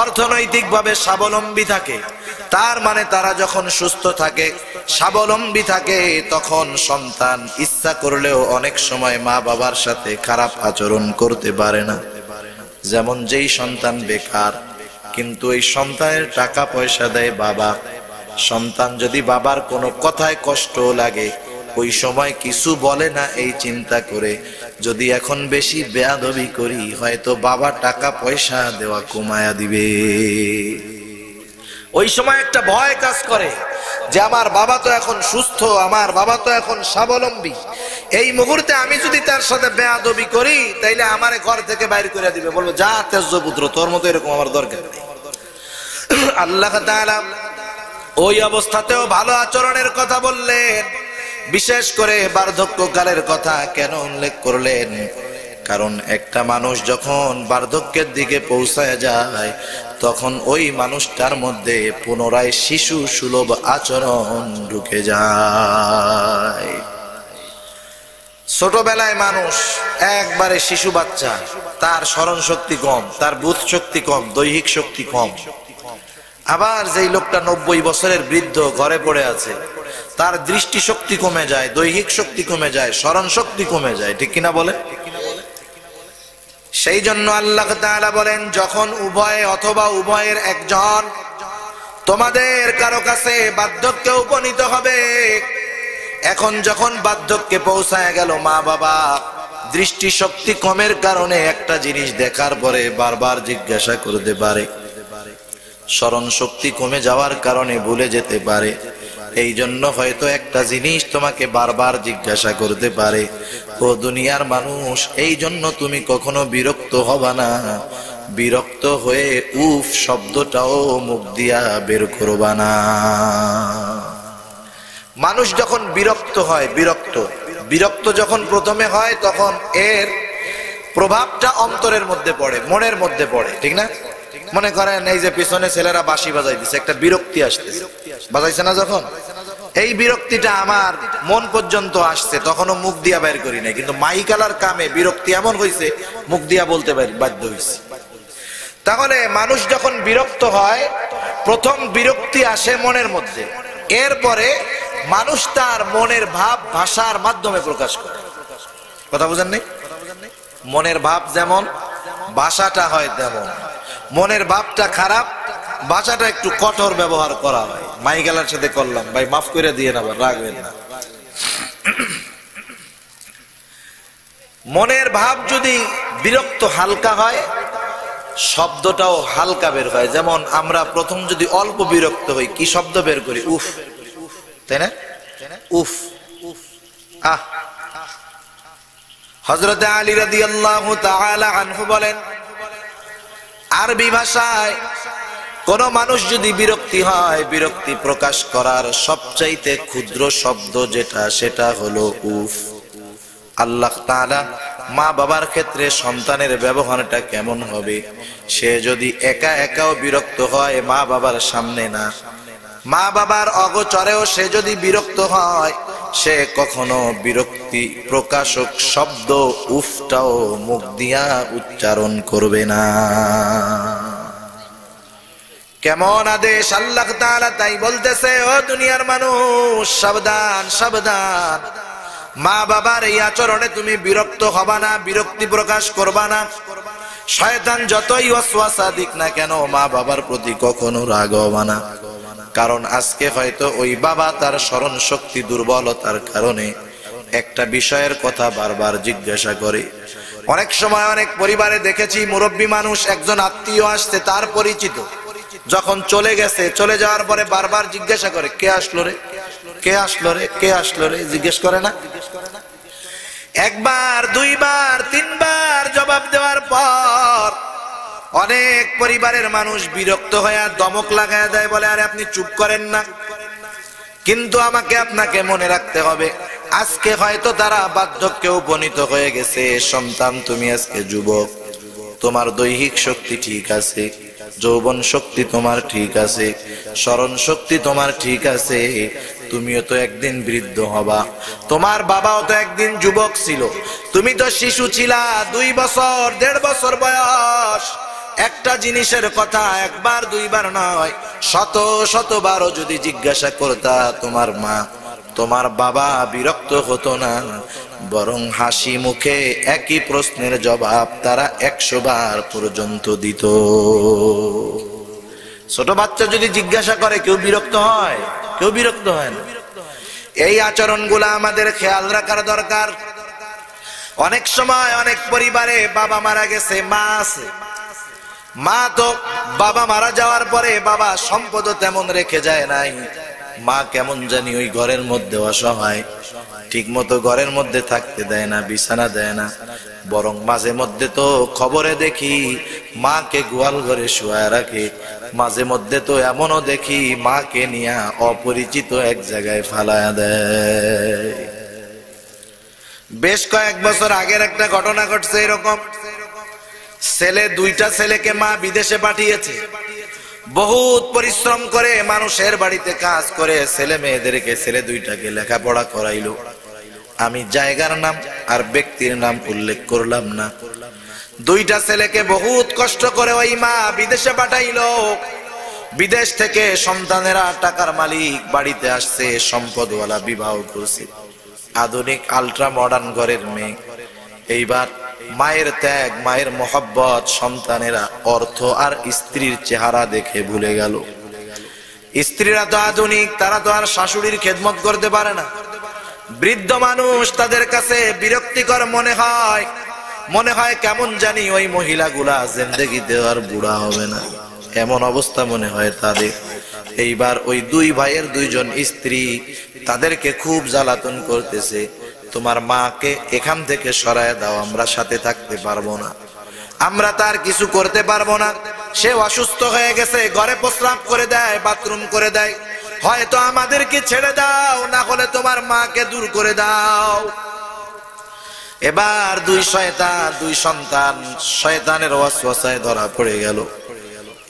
অর্থনৈতিকভাবে স্বাবলম্বী থাকে, তার মানে তারা যখন সুস্থ থাকে, স্বাবলম্বী থাকে, তখন সন্তান ইচ্ছা করলেও অনেক সময় মা বাবার সাথে খারাপ আচরণ করতে পারে না। যেমন যেই সন্তান বেকার কিন্তু এই সন্তানের টাকা পয়সা দেয় বাবা, সন্তান যদি বাবার কোনো কথায় কষ্ট লাগে ওই সময় কিছু বলে না, এই চিন্তা করে যদি এখন বেশি বেয়াদবি করি হয়তো বাবা টাকা পয়সা দেওয়া কমায়া দিবে। ওই সময় একটা ভয় কাজ করে যে আমার বাবা তো এখন সুস্থ, আমার বাবা তো এখন স্বাবলম্বী, এই মুহূর্তে আমি যদি তার সাথে বেয়াদবি করি তাইলে আমারে ঘর থেকে বাইর করে দিবে, বলবো যা তেজ্য পুত্র, তোর মতো এরকম আমার দরকার নেই। আল্লাহ তাআলা ওই অবস্থাতেও ভালো আচরণের কথা বললেন। বিশেষ করে বার্ধক্যকালের কথা কেন উল্লেখ করলেন? কারণ একটা মানুষ যখন বার্ধক্যের দিকে পৌঁছায় যায় তখন ওই মানুষটার মধ্যে পুনরায় শিশু সুলভ আচরণ ঢুকে যায়। ছোটবেলায় মানুষ একবারে শিশু বাচ্চা, তার স্মরণ শক্তি কম, তার বুধ শক্তি কম, দৈহিক শক্তি কম। আবার যেই লোকটা 90 বছরের বৃদ্ধ ঘরে পড়ে আছে, তার দৃষ্টি শক্তি কমে যায়, দৈহিক শক্তি কমে যায়, স্মরণ শক্তি কমে যায়, ঠিক কিনা বলে? সেই জন্য আল্লাহ তাআলা বলেন যখন উভয় অথবা উভয়ের একজন তোমাদের কারো কাছে বার্ধক্যে উপনীত হবে, এখন যখন বার্ধক্যে পৌঁছায় গেল মা বাবা, দৃষ্টি শক্তি কমের কারণে একটা জিনিস দেখার পরে বারবার জিজ্ঞাসা করতে পারে, স্মরণ শক্তি কমে যাওয়ার কারণে ভুলে যেতে পারে, এই জন্য হয়তো একটা জিনিস তোমাকে বারবার জিজ্ঞাসা করতে পারে, ও দুনিয়ার মানুষ, এই জন্য তুমি কখনো বিরক্ত হবা না, বিরক্ত হয়ে উফ শব্দটাও মুখ দিয়া বের করবা না। মানুষ যখন বিরক্ত হয়, বিরক্ত যখন প্রথমে হয়, তখন এর প্রভাবটা অন্তরের মধ্যে পড়ে, মনের মধ্যে পড়ে, ঠিক না? মনে করেন এই যে পিছনে ছেলেরা বাঁশি বাজাইতেছে, একটা বিরক্তি আসতেছে, বাজাইছে না যখন, এই বিরক্তিটা আমার মন পর্যন্ত আসছে, তখনও মুখ দিয়া বের করি নাই, কিন্তু মাইকালার কামে বিরক্তি এমন হয়েছে মুখ দিয়া বলতে বাধ্য হয়েছে। তাহলে মানুষ যখন বিরক্ত হয়, প্রথম বিরক্তি আসে মনের মধ্যে, এরপরে মানুষ তার মনের ভাব ভাষার মাধ্যমে প্রকাশ করে। কথা বুঝেন নাই? মনের ভাব যেমন ভাষাটা হয় তেমন। মনের ভাবটা খারাপ, ভাষাটা একটু কঠোর ব্যবহার করা হয়। মাইকেলের সাথে করলাম, ভাই মাফ করে দিয়ে না, রাখবেন না। মনের ভাব যদি বিরক্ত হালকা হয়, শব্দটাও হালকা বের হয়। যেমন আমরা প্রথম যদি অল্প বিরক্ত হই, কি শব্দ বের করি? উফ, তাই না? উফ, আহ। হযরত আলী রাদিয়াল্লাহু তাআলা আনহু বলেন, আরবি ভাষায় কোন মানুষ যদি বিরক্তি হয়, বিরক্তি প্রকাশ করার সবচাইতে ক্ষুদ্র শব্দ যেটা, সেটা হলো উফ। আল্লাহ তাআলা মা বাবার ক্ষেত্রে সন্তানের ব্যবহারটা কেমন হবে? সে যদি একা একাও বিরক্ত হয়, মা বাবার সামনে না, মা বাবার অগোচরেও সে যদি বিরক্ত হয়, সে কখনো বিরক্তি প্রকাশক শব্দ উফটাও মুখ দিয়া উচ্চারণ করবে না। কেমন আদেশ আল্লাহ তাআলা! তাই বলতেছে, ও দুনিয়ার মানুষ, সাবধান সাবধান, মা বাবার এই আচরণে তুমি বিরক্ত হবা না, বিরক্তি প্রকাশ করবা না। শয়তান যতই ওয়াসওয়াসা দিক না কেন, মা বাবার প্রতি কখনো রাগ হবা না। কারণ আজকে হয়তো ওই বাবা তার স্মরণ শক্তি দুর্বলতার কারণে একটা বিষয়ের কথা বারবার জিজ্ঞাসা করে। অনেক সময় অনেক পরিবারে দেখেছি, মুরব্বী মানুষ, একজন আত্মীয় আসছে, তার পরিচিত, যখন চলে গেছে, চলে যাওয়ার পরে বারবার জিজ্ঞাসা করে, কে আসলো রে, কে আসলো রে, কে আসলো রে, জিজ্ঞেস করে না? একবার, দুইবার, তিনবার জবাব দেওয়ার পর অনেক পরিবারের মানুষ বিরক্ত হয়ে দমক লাগায় দেয়, বলে, আরে আপনি চুপ করেন না। কিন্তু আমাকে আপনাকে মনে রাখতে হবে, আজকে হয়তো তারা বার্ধক্যে উপনীত হয়ে গেছে। সন্তান, তুমি আজকে যুবক, তোমার দৈহিক শক্তি ঠিক আছে, যৌবন শক্তি তোমার ঠিক আছে, স্মরণ শক্তি তোমার ঠিক আছে, তুমিও তো একদিন বৃদ্ধ হবা। তোমার বাবাও তো একদিন যুবক ছিল, তুমি তো শিশু ছিলা, 2 বছর 1.5 বছর বয়স। একটা জিনিসের কথা একবার দুইবার নয়, শত শতবারও যদি জিজ্ঞাসা করতা তোমার মা, তোমার বাবা বিরক্ত হতো না, বরং হাসি মুখে একই প্রশ্নের জবাব তারা 100 বার পর্যন্ত দিত। ছোট বাচ্চা যদি জিজ্ঞাসা করে, কেউ বিরক্ত হয়? কেউ বিরক্ত হয় না। এই আচরণগুলো আমাদের খেয়াল রাখার দরকার। অনেক সময় অনেক পরিবারে বাবা মারা গেছে, মা আছে, মা তো বাবা মারা যাওয়ার পরে বাবা সম্পদও তেমন রেখে যায় নাই, মা কেমন জানি ওই ঘরের মধ্যে অসহায়, ঠিক মতো ঘরের মধ্যে থাকতে দেয় না, বিছানা দেয় না, বরং মাঝে মধ্যে তো খবরে দেখি মাকে গোয়াল ঘরে শুয়ায় রাখে, মাঝে মধ্যে তো এমনও দেখি মাকে নিয়ে অপরিচিত এক জায়গায় ফালায়া দেয়। বেশ কয়েক বছর আগের একটা ঘটনা ঘটছে এরকম। ছেলে, 2টা ছেলেকে মা বিদেশে পাঠিয়েছে, বহুত পরিশ্রম করে মানুষের বাড়িতে কাজ করে ছেলে মেয়েদেরকে, ছেলে 2টাকে লেখাপড়া করাইলো। আমি জায়গার নাম আর ব্যক্তির নাম উল্লেখ করলাম না। 2টা ছেলেকে বহুত কষ্ট করে ওই মা বিদেশে পাঠাইলো। বিদেশ থেকে সন্তানেরা টাকার মালিক বাড়িতে আসছে, সম্পদওয়ালা, বিবাহ করছে, আধুনিক আল্ট্রা মডার্ন ঘরের মেয়ে। এইবার মায়ের ত্যাগ, মায়ের মোহব্বত সন্তানেরা অর্থ আর স্ত্রীর চেহারা দেখে ভুলে গেল। স্ত্রীরা তো আধুনিক, তারা তো আর শাশুড়ির খেদমত করতে পারে না। বৃদ্ধ মানুষ, তাদের কাছে বিরক্তিকর মনে হয় কেমন জানি ওই মহিলাগুলা জিন্দেগিতে আর বুড়া হবে না, এমন অবস্থা মনে হয় তাদের। এইবার ওই দুই ভাইয়ের দুইজন স্ত্রী তাদেরকে খুব জ্বালাতন করতেছে, তোমার মাকে এখান থেকে সরায় দাও, আমরা সাথে থাকতে পারবো না, আমরা তার কিছু করতে পারবো না, সে অসুস্থ হয়ে গেছে, ঘরে প্রস্রাব করে দেয়, বাথরুম করে দেয়, হয়তো আমাদেরকে ছেড়ে দাও, না হলে তোমার মাকে দূর করে দাও। এবার দুই শয়তান, দুই সন্তান শয়তানের ওয়াসওয়াসায় ধরা পড়ে গেল।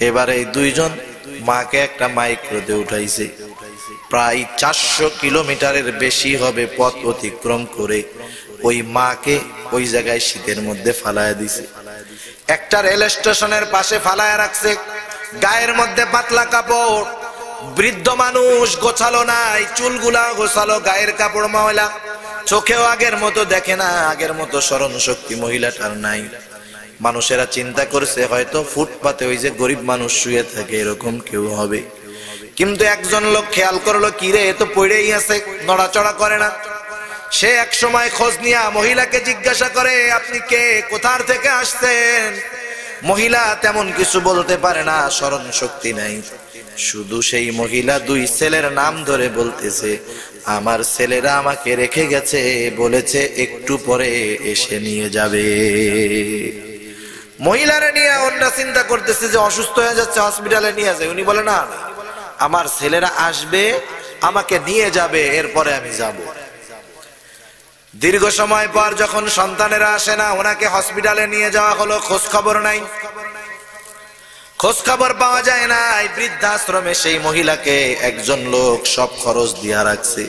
এবার এই দুইজন মাকে একটা মাইক্রোতে উঠাইছে, প্রায় 400 কিলোমিটারের বেশি হবে পথ অতিক্রম করে ওই মাকে ওই জায়গায় শীতের মধ্যে ফালায় দিছে। একটা রেল স্টেশনের পাশে ফালায় রাখছে, গায়ের মধ্যে পাতলা কাপড়, বৃদ্ধ মানুষ, গোছালো নাই, চুলগুলা গোছালো, গায়ের কাপড় ময়লা, চোখেও আগের মতো দেখে না, আগের মতো স্মরণ শক্তি মহিলাটার নাই। মানুষেরা চিন্তা করছে হয়তো ফুটপাতে ওই যে গরিব মানুষ শুয়ে থাকে এরকম কেউ হবে, কিন্তু একজন লোক খেয়াল করলো, কিরে এ তো পড়েই আছে, নড়াচড়া করে না। সে এক সময় খোঁজ নিয়া মহিলাকে জিজ্ঞাসা করে, আপনি কে, কোথার থেকে আসছেন? মহিলা তেমন কিছু বলতে পারে না, স্মরণ শক্তি নাই। শুধু সেই মহিলা দুই ছেলের নাম ধরে বলতেছে, আমার ছেলেরা আমাকে রেখে গেছে, বলেছে একটু পরে এসে নিয়ে যাবে। মহিলারা নিয়ে অন্যরা চিন্তা করতেছে যে অসুস্থ হয়ে যাচ্ছে, হসপিটালে নিয়ে যায়। উনি বলে, না আমার ছেলেরা আসবে, আমাকে নিয়ে যাবে, এরপরে আমি যাব। দীর্ঘ সময় পর যখন সন্তানেরা আসে না, ওনাকে হসপিটালে নিয়ে যাওয়া হলো, খোঁজ খবর নাই, খোঁজ খবর পাওয়া যায় না। এই বৃদ্ধাশ্রমে সেই মহিলাকে একজন লোক সব খরচ দিয়া রাখছে।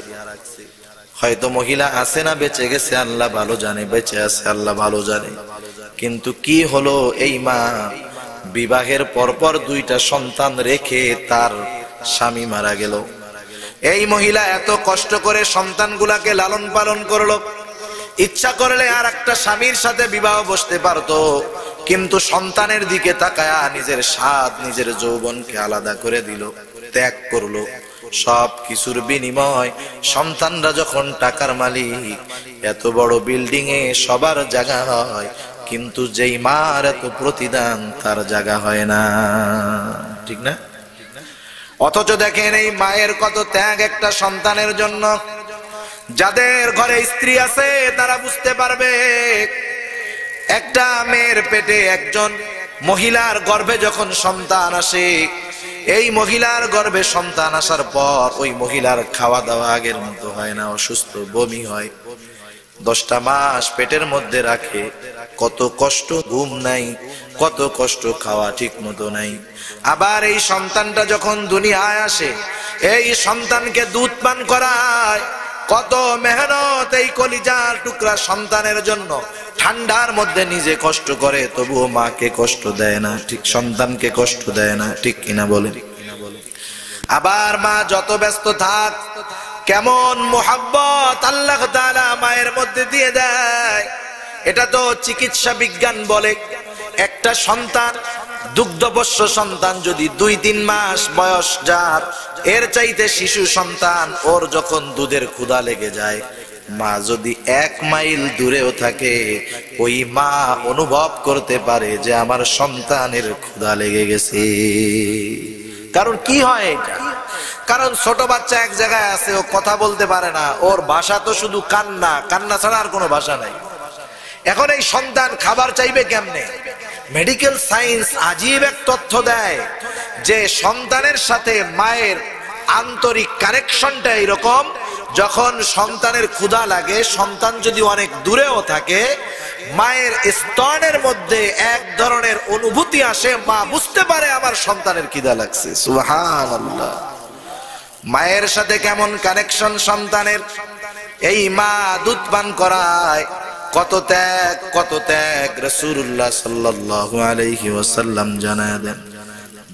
হয়তো মহিলা আছে না বেঁচে গেছে আল্লাহ ভালো জানে, বেঁচে আছে আল্লাহ ভালো জানে। কিন্তু কি হলো, এই মা বিবাহের পরপর দুইটা সন্তান রেখে তার স্বামী মারা গেল। এই মহিলা এত কষ্ট করে সন্তানগুলাকে লালন পালন করলো, ইচ্ছা করলে আর একটা স্বামীর সাথে বিবাহ বসতে পারতো, কিন্তু সন্তানের দিকে তাকায়া নিজের স্বাদ, নিজের যৌবনকে আলাদা করে দিল, ত্যাগ করলো। সব কিছুর বিনিময় সন্তানরা যখন টাকার মালিক, এত বড় বিল্ডিং এ সবার জায়গা হয়, কিন্তু যেই মার এত প্রতিদান তার জায়গা হয় না, ঠিক না? অথচ দেখেন এই মায়ের কত ত্যাগ একটা সন্তানের জন্য। যাদের ঘরে স্ত্রী আছে তারা বুঝতে পারবে, একটা মেয়ের পেটে একজন মহিলার গর্ভে যখন সন্তান আসে, এই মহিলার গর্ভে সন্তান আসার পর ওই মহিলার খাওয়া দাওয়া আগের মতো হয় না, অসুস্থ, বমি হয়। 10টা মাস পেটের মধ্যে রাখে, কত কষ্ট, ঘুম নাই, কত কষ্ট, খাওয়া ঠিক মতো নাই। আবার এই সন্তানটা যখন দুনিয়ায় আসে, এই সন্তানকে দুধ পান করায়, কত মেহনত এই কলিজার টুকরা সন্তানের জন্য। ঠান্ডার মধ্যে নিজে কষ্ট করে, তবুও মাকে কষ্ট দেয় না, ঠিক সন্তানকে কষ্ট দেয় না, ঠিক কিনা বলেন? আবার মা যত ব্যস্ত থাক, কেমন মোহাব্বত আল্লাহ তাআলা মায়ের মধ্যে দিয়ে দেয়। এটা তো চিকিৎসা বিজ্ঞান বলে, একটা সন্তান, দুগ্ধপোষ্য সন্তান যদি 2-3 মাস বয়স যার, এর চাইতে শিশু সন্তান, ওর যখন দুধের ক্ষুধা লেগে যায়, মা যদি 1 মাইল দূরেও থাকে, ওই মা অনুভব করতে পারে যে আমার সন্তানের ক্ষুধা লেগে গেছে। কারণ কি হয় এটা? কারণ ছোট বাচ্চা এক জায়গায় আছে, ও কথা বলতে পারে না, ওর ভাষা তো শুধু কান্না, কান্না ছাড়া আর কোনো ভাষা নাই। এখন এই সন্তান খাবার চাইবে কেমনে? মেডিকেল সায়েন্স আজীব এক তথ্য দেয় যে সন্তানের সাথে মায়ের আন্তরিক কানেকশনটা এরকম, যখন সন্তানের ক্ষুধা লাগে, সন্তান যদি অনেক দূরেও থাকে, মায়ের স্তনের মধ্যে এক ধরনের অনুভূতি আসে, মা বুঝতে পারে আমার সন্তানের খিদা লাগছে। সুবহানাল্লাহ। মায়ের সাথে কেমন কানেকশন সন্তানের। এই মা দুধ পান করায়, কত ত্যাগ, কত ত্যাগ। রাসূলুল্লাহ সাল্লাল্লাহু আলাইহি ওয়াসাল্লাম জানায় দেন,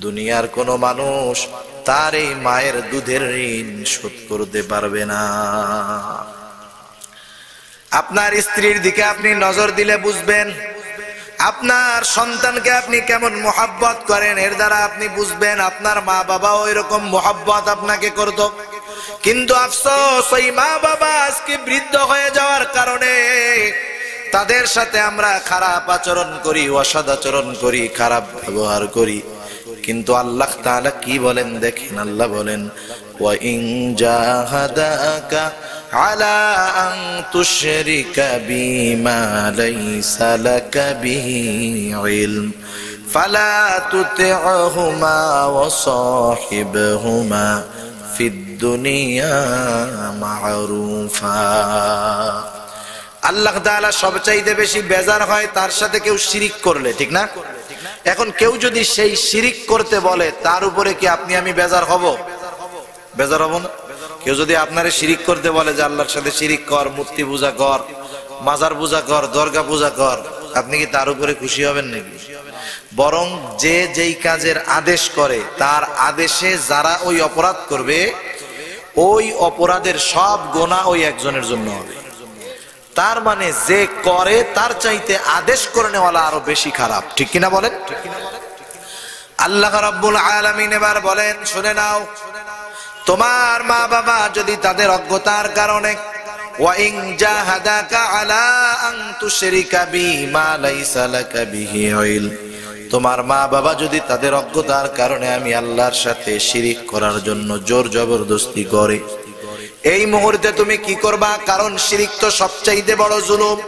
দুনিয়ার কোন মানুষ তার এই মায়ের দুধের ঋণ শোধ করতে পারবে না। আপনার স্ত্রীর দিকে আপনি নজর দিলে বুঝবেন, আপনার সন্তানকে আপনি কেমন মোহাব্বত করেন, এর দ্বারা আপনি বুঝবেন আপনার মা বাবাও এরকম মোহাব্বত আপনাকে করত। কিন্তু আফসোস, ওই মা বাবা আজকে বৃদ্ধ হয়ে যাওয়ার কারণে তাদের সাথে আমরা খারাপ আচরণ করি, অসদাচরণ করি, খারাপ ব্যবহার করি। কিন্তু আল্লাহ তাআলা কি বলেন দেখেন, আল্লাহ বলেন ওয়া ইন জাহাদাকা আলা আন তুশরিকা বিমা লাইসা লাকা বিহি ইলম ফালা তুতি'হুমা ওয়া সাহিবহুমা ফিদ দুনিয়া মা'রুফা। আল্লাহ তাআলা সবচাইতে বেশি বেজার হয় তার সাথে কেউ শিরিক করলে, ঠিক না? এখন কেউ যদি সেই শিরিক করতে বলে তার উপরে কি আপনি আমি বেজার হব? বেজার হব না? কেউ যদি আপনারে শিরিক করতে বলে যে আল্লাহর সাথে শিরিক কর, মূর্তি পূজা কর, মাজার পূজা কর, দরগা পূজা কর, আপনি কি তার উপরে খুশি হবেন নাকি? বরং যে যেই কাজের আদেশ করে তার আদেশে যারা ওই অপরাধ করবে ওই অপরাধের সব গুনাহ ওই একজনের জন্য হবে। তার মানে যে করে তার চাইতে আদেশ করে নেওয়ালা আরো বেশি খারাপ, ঠিক কিনা বলেন? আল্লাহ রাব্বুল আলামিন এবার বলেন, শুনে নাও, তোমার মা বাবা যদি তাদের অজ্ঞতার কারণে ওয়া ইন জাহাদাকা আলা আন তুশরিকা বিমা লাইসা লাকা বিহি ইলম, তোমার মা বাবা যদি তাদের অজ্ঞতার কারণে আমি আল্লাহর সাথে শিরিক করার জন্য জোর জবরদস্তি করে, এই মুহূর্তে তুমি কি করবা? কারণ শিরিক তো সবচাইতে বড় জুলুম।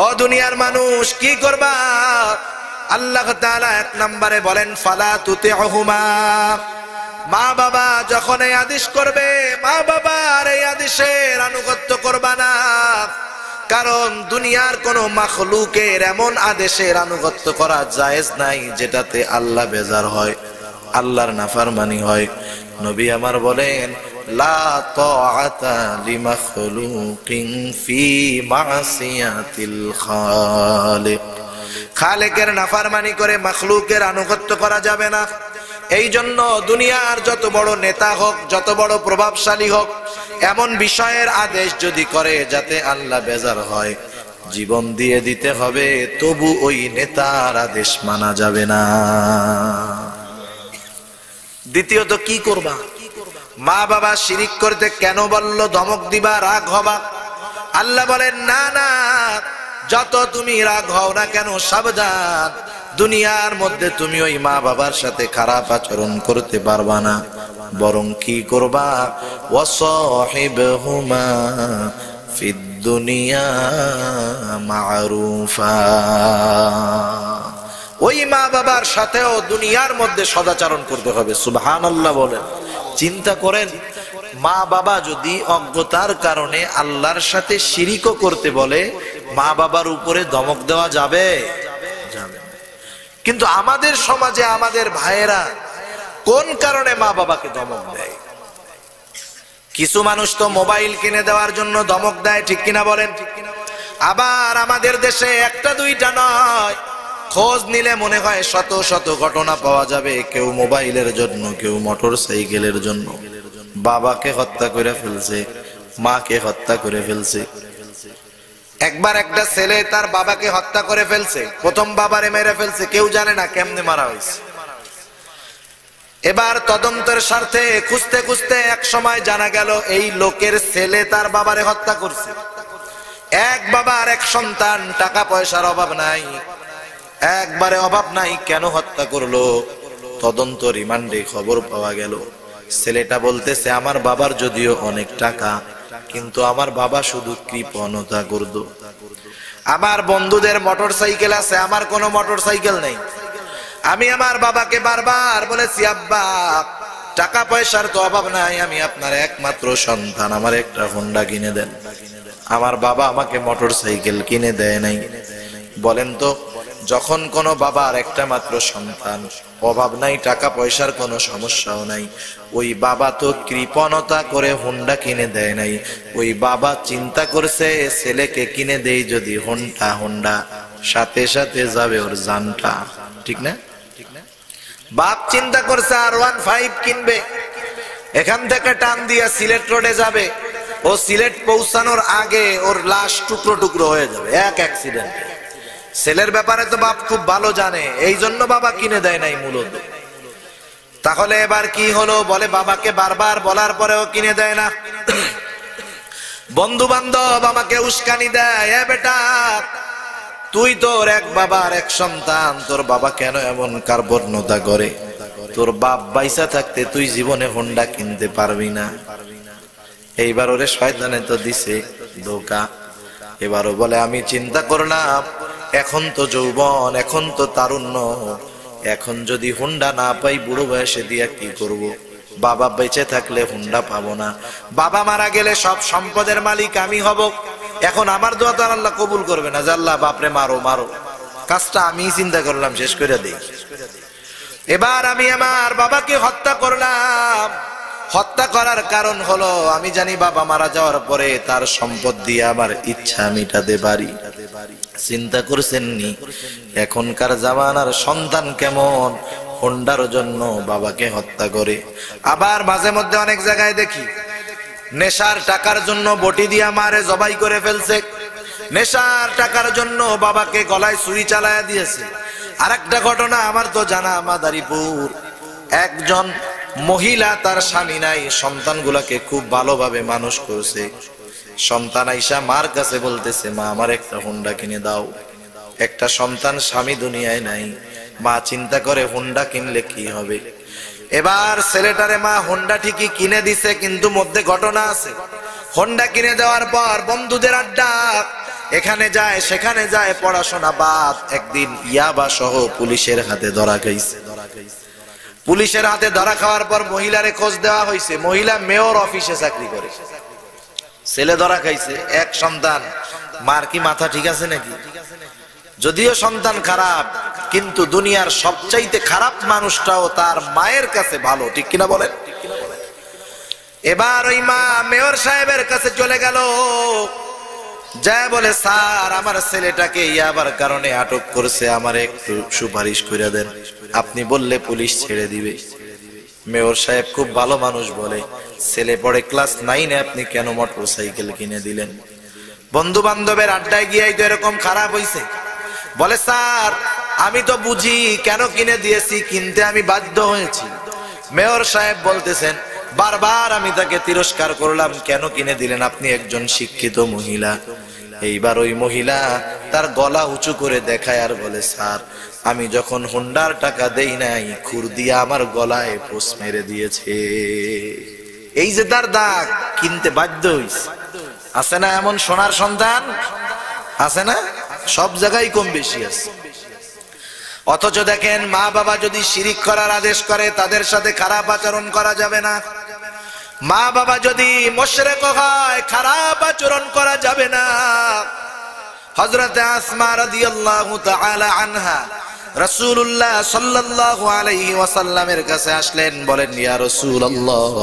ও দুনিয়ার মানুষ, কি করবা? আল্লাহ তাআলা এক নম্বরে বলেন ফালা তুতি'হুমা, মা বাবা যখন এই আদেশ করবে মা বাবার এই আদেশের আনুগত্য করবা না। কারণ দুনিয়ার কোন মাখলুকের এমন আদেশের আনুগত্য করা জায়েজ নাই যেটাতে আল্লাহ বেজার হয়, আল্লাহর নাফরমানি হয়। নবী আমার বলেন লা তাআতা লিমাখলুকিন ফি মাসিয়াতিল খালিক, খালেকের নাফরমানি করে মাখলুকের আনুগত্য করা যাবে না। এই জন্য দুনিয়ার যত বড় নেতা হোক, যত বড় প্রভাবশালী হোক, এমন বিষয়ের আদেশ যদি করে যাতে আল্লাহ বেজার হয়, জীবন দিয়ে দিতে হবে, তবু ওই নেতার আদেশ মানা যাবে না। দ্বিতীয়ত কি করবা? মা বাবা শিরিক করতে কেন বলল? ধমক দিবা, রাগ হবা? আল্লাহ বলেন না না, যত তুমি রাগ হও না কেন সাবধান, দুনিয়ার মধ্যে তুমি ওই মা বাবার সাথে খারাপ আচরণ করতে পারবা না। বরং কি করবা? ওয়াসাহিবহুমা ফিদ দুনিয়া মা'রুফা, ওই মা বাবার সাথেও দুনিয়ার মধ্যে সদাচরণ করতে হবে। সুবহানাল্লাহ বলেন। চিন্তা করেন, মা বাবা যদি অজ্ঞতার কারণে আল্লাহর সাথে শিরিকও করতে বলে, মা বাবার উপরে ধমক দেওয়া যাবে? যাবে। কিন্তু আমাদের সমাজে আমাদের ভাইয়েরা কোন কারণে মা বাবাকে ধমক দেয়? কিছু মানুষ তো মোবাইল কিনে দেওয়ার জন্য ধমক দেয়, ঠিক কিনা বলেন? আবার আমাদের দেশে একটা দুইটা নয়, খোঁজ নিলে মনে হয় শত শত ঘটনা পাওয়া যাবে। কেউ মোবাইলের জন্য, কেউ মোটর সাইকেলের জন্য বাবাকে হত্যা করে ফেলছে, মাকে হত্যা করে ফেলছে। একবার একটা ছেলে তার বাবাকে হত্যা করে ফেলছে, প্রথম বাবারে মেরে ফেলছে, কেউ জানে না কেমনে মারা হয়েছে। এবার তদন্তের স্বার্থে খুঁজতে খুঁজতে এক সময় জানা গেল এই লোকের ছেলে তার বাবারে হত্যা করছে। এক বাবার এক সন্তান, টাকা পয়সার অভাব নাই, একবারে অভাব নাই, কেন হত্যা করলো? তদন্ত রিমান্ডে খবর পাওয়া গেল ছেলেটা বলতেছে আমার বাবার যদিও অনেক টাকা, কিন্তু আমার বাবা শুধু কৃপণতা করত। আমার বন্ধুদের মোটর সাইকেল আছে, আমার কোনো মোটর সাইকেল নেই। আমি আমার বাবাকে বারবার বলেছি আব্বা টাকা পয়সার তো অভাব নাই, আমি আপনার একমাত্র সন্তান, আমার একটা হোন্ডা কিনে দেন। আমার বাবা আমাকে মোটর সাইকেল কিনে দেয় নাই। বলেন তো, যখন কোনো বাবার একটা মাত্র সন্তান, অভাব নাই, টাকা পয়সার কোনো সমস্যাও নাই, ওই বাবা তো কৃপণতা করে হোন্ডা কিনে দেয় নাই। ওই বাবা চিন্তা করছে ছেলেকে কিনে দেই যদি হোন্ডা, সাথে সাথে যাবে ওর জানটা, ঠিক না? বাপ চিন্তা করছে R15 কিনবে, এখান থেকে টান দিয়া সিলেট রোডে যাবে, ও সিলেট পৌঁছানোর আগে ওর লাশ টুকরো টুকরো হয়ে যাবে এক অ্যাক্সিডেন্টে। ছেলের ব্যাপারে তো বাপ খুব ভালো জানে, এই জন্য বাবা কিনে দেয় নাই মূলত। তাহলে এবার কি হলো? বলে বাবাকে বারবার বলার পরেও কিনে দেয় না। বন্ধু বান্ধব আমাকে উস্কানি দেয়, এ বেটা তুই তোর এক বাবার এক সন্তান, তোর বাবা কেন এমন কার্পণ্যতা করে? তোর বাপ বাইসা থাকতে তুই জীবনে হোন্ডা কিনতে পারবি না। এইবার ওরে শয়তানে তো দিছে ধোঁকা। এবারও বলে আমি চিন্তা করলাম এখন তো যৌবন, এখন তো তারুণ্য, এখন যদি হোন্ডা না পাই বুড়ো বয়সে দিয়া কি করব? বাবা বেঁচে থাকলে হোন্ডা পাবো না, বাবা মারা গেলে সব সম্পদের মালিক আমি হব। এখন আমার দোয়া তো আল্লাহ কবুল করবে না যে আল্লাহ বাপরে মারো মারো, কাজটা আমি চিন্তা করলাম শেষ করে দেই। এবার আমি আমার বাবাকে হত্যা করলাম। হত্যা করার কারণ হলো আমি জানি বাবা মারা যাওয়ার পরে তার সম্পদ দিয়ে আমার ইচ্ছা মিটাতে পারি। চিন্তা করছেননি এখনকার জামানার সন্তান কেমন হোন্ডার জন্য বাবাকে হত্যা করে। আবার মাঝে মধ্যে অনেক জায়গায় দেখি নেশার টাকার জন্য বটি দিয়া মারে জবাই করে ফেলছে, নেশার টাকার জন্য বাবাকে গলায় ছুরি চালায়া দিয়েছে। আরেকটা ঘটনা আমার তো জানা, মাদারীপুর একজন মহিলা তার স্বামী নাই, সন্তানগুলাকে খুব ভালোভাবে মানুষ করছে। সন্তান আইসা মার কাছে বলতেছে মা আমার একটা হোন্ডা কিনে দাও। একটা সন্তান, স্বামী দুনিয়ায় নাই, মা চিন্তা করে হোন্ডা কিনলে কি হবে। এবার ছেলেটারে মা হোন্ডা ঠিকই কিনে দিছে, কিন্তু মধ্যে ঘটনা আছে। হোন্ডা কিনে দেওয়ার পর বন্ধুদের আড্ডা, এখানে যায় সেখানে যায়, পড়াশোনা বাদ। একদিন ইয়াবা সহ পুলিশের হাতে ধরা খাইছে। পুলিশের হাতে ধরা খাওয়ার পর মহিলারে খোঁজ দেওয়া হয়েছে, মহিলা মেয়র অফিসে চাকরি করে। ছেলে ধরা খাইছে, এক সন্তান, মার কি মাথা ঠিক আছে নাকি? যদিও সন্তান খারাপ, কিন্তু দুনিয়ার সবচাইতে খারাপ মানুষটাও তার মায়ের কাছে ভালো, ঠিক কিনা বলেন? এবার ওই মা মেয়র সাহেবের কাছে চলে গেল, যা বলে স্যার আমার ছেলেটাকে ইয়াবার কারণে আটক করছে, আমার একটু সুপারিশ করে দেন, আপনি বললে পুলিশ ছেড়ে দিবে। মেয়র সাহেব খুব ভালো মানুষ, বলে ছেলে পড়ে ক্লাস 9-এ, আপনি কেন মোটরসাইকেল কিনে দিলেন? বন্ধু বান্ধবের আড্ডায় গিয়েই তো এরকম খারাপ হইছে। বলে স্যার আমি তো বুঝি কেন কিনে দিয়েছি, কিনতে আমি বাধ্য হয়েছি। মেয়র সাহেব বলতেছেন বারবার আমি তাকে তিরস্কার করলাম, কেন কিনে দিলেন? আপনি একজন শিক্ষিত মহিলা। এইবার ওই মহিলা তার গলা উঁচু করে দেখায় আর বলে স্যার আমি যখন হোন্ডার টাকা দেই নাই, খুর দিয়া আমার গলায় পোষ মেরে দিয়েছে। এই যে তার দাগ, কিনতে বাধ্য হইছে। আছে না এমন সোনার সন্তান? আছে না? সব জায়গায় কম বেশি আছে। অথচ দেখেন মা বাবা যদি শিরিক করার আদেশ করে তাদের সাথে খারাপ আচরণ করা যাবে না। মা বাবা যদি মুশরিক হয় খারাপ আচরণ করা যাবে না। হযরত আসমা রাদিয়াল্লাহু তাআলা আনহা রাসূলুল্লাহ সাল্লাল্লাহু আলাইহি ওয়াসাল্লামের কাছে আসলেন, বলেন ইয়া রাসূলুল্লাহ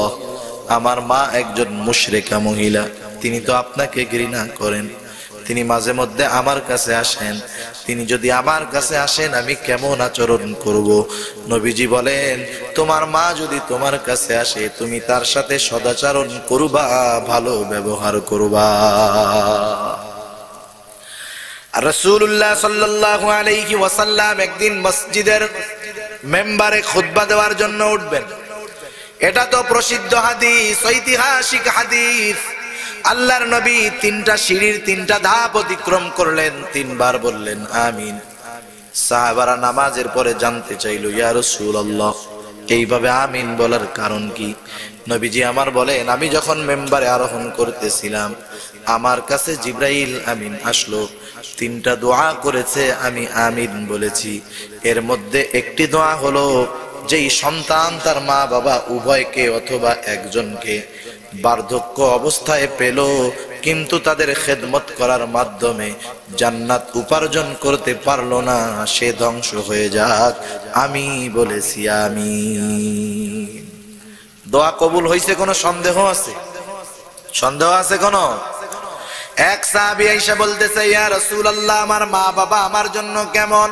আমার মা একজন মুশরিকা মহিলা, তিনি তো আপনাকে ঘৃণা করেন, তিনি মাঝে মধ্যে আমার কাছে আসেন, তিনি যদি আমার কাছে আসেন আমি কেমন আচরণ করব? নবীজি বলেন তোমার মা যদি তোমার কাছে আসে তুমি তার সাথে সদাচরণ করবা, ভালো ব্যবহার করবা। রাসূলুল্লাহ সাল্লাল্লাহু আলাইহি ওয়াসাল্লাম একদিন মসজিদের মেম্বারে খুতবা দেওয়ার জন্য উঠবেন। এটা তো প্রসিদ্ধ হাদিস, ঐতিহাসিক হাদিস। আল্লাহর নবী 3টা সিঁড়ির 3টা ধাপ অতিক্রম করলেন, 3বার বললেন আমিন। সাহাবারা নামাজের পরে জানতে চাইল ইয়া রাসূলুল্লাহ এইভাবে আমিন বলার কারণ কি? নবীজি আমার বলেন আমি যখন মেম্বারে আরোহণ করতেছিলাম আমার কাছে জিবরাইল আমিন আসলো, 3টা দোয়া করেছে, আমি আমিন বলেছি। এর মধ্যে একটি দোয়া হলো যেই সন্তান তার মা বাবা উভয়কে অথবা একজনকে বার্ধক্য অবস্থায় পেল কিন্তু তাদের খেদমত করার মাধ্যমে জান্নাত উপার্জন করতে পারলো না, সে ধ্বংস হয়ে যাক, আমি বলেছি আমিন। দোয়া কবুল হয়েছে কোনো সন্দেহ আছে? সন্দেহ আছে কোনো? এক সাহাবী আয়েশা বলতেছে ইয়া রাসূলুল্লাহ আমার মা বাবা আমার জন্য কেমন?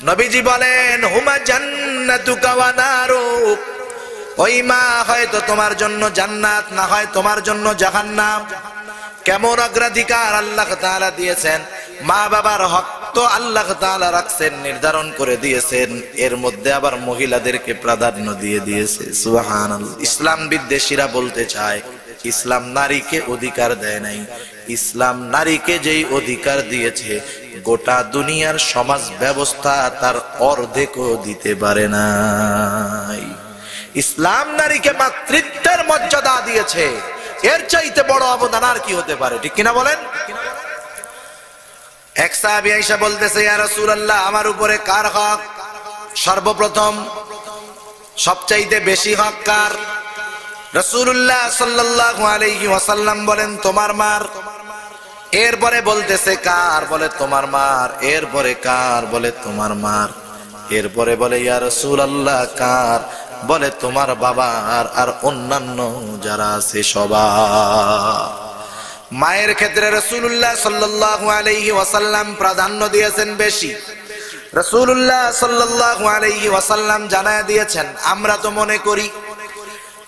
নবীজি বলেন হুমা জান্নাতুকা ওয়া নারুক, ওই মা হয়তো তোমার জন্য জান্নাত, না হয় তোমার জন্য জাহান্নাম। কেমন অগ্রাধিকার আল্লাহ তাআলা দিয়েছেন, মা বাবার হক তো আল্লাহ তাআলা রাখছেন, নির্ধারণ করে দিয়েছেন, এর মধ্যে আবার মহিলাদেরকে প্রাধান্য দিয়ে দিয়েছে। সুবহানাল্লাহ। ইসলাম বিদ্বেষীরা বলতে চায় ইসলাম নারীকে অধিকার দেয় নাই, ইসলাম নারীকে যেই অধিকার দিয়েছে গোটা দুনিয়ার সমাজ ব্যবস্থা তার অর্ধেকও দিতে পারে নাই। ইসলাম নারীকে মাতৃত্বের মর্যাদা দিয়েছে, এর চাইতে বড় অবদান আর কি হতে পারে? ঠিক কিনা বলেন? এক সাহাবী আয়েশা বলতেছে, ইয়া রাসূলুল্লাহ, আমার উপরে কার হক? সর্বপ্রথম সবচাইতে বেশি হক কার? রাসূলুল্লাহ সাল্লাল্লাহু আলাইহি ওয়াসাল্লাম বলেন, তোমার মার। এরপরে বলতেছে কার? বলে তোমার মার। এরপরে কার? বলে তোমার মার। এরপরে বলে ইয়া রাসূলুল্লাহ কার? বলে তোমার বাবার আর অন্যান্য যারা আছে সবার। মায়ের ক্ষেত্রে রাসূলুল্লাহ সাল্লাল্লাহু আলাইহি ওয়াসাল্লাম প্রাধান্য দিয়েছেন বেশি। রাসূলুল্লাহ সাল্লাল্লাহু আলাইহি ওয়াসাল্লাম জানায় দিয়েছেন, আমরা তো মনে করি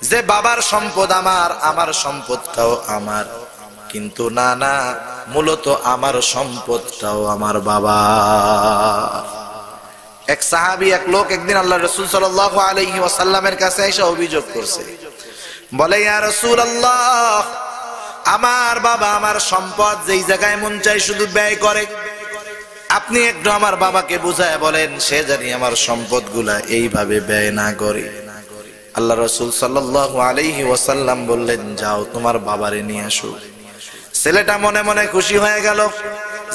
যে বাবার সম্পদ আমার, আমার সম্পদটাও আমার, কিন্তু না না, মূলত আমার সম্পদটাও আমার বাবা। এক সাহাবী, এক লোক একদিন আল্লাহর রাসূল সাল্লাল্লাহু আলাইহি ওয়াসাল্লামের কাছে এসে অভিযোগ করছে, বলে ইয়া রাসূলুল্লাহ, আমার বাবা আমার সম্পদ যেই জায়গায় মন চায় শুধু ব্যয় করে, আপনি একটু আমার বাবাকে বুঝায় বলেন সে জানি আমার সম্পদগুলা এইভাবে ব্যয় না করে। আল্লাহ রাসূল সাল্লাল্লাহু আলাইহি ওয়াসাল্লাম বললেন, যাও তোমার বাবারে নিয়ে আসো। ছেলেটা মনে মনে খুশি হয়ে গেল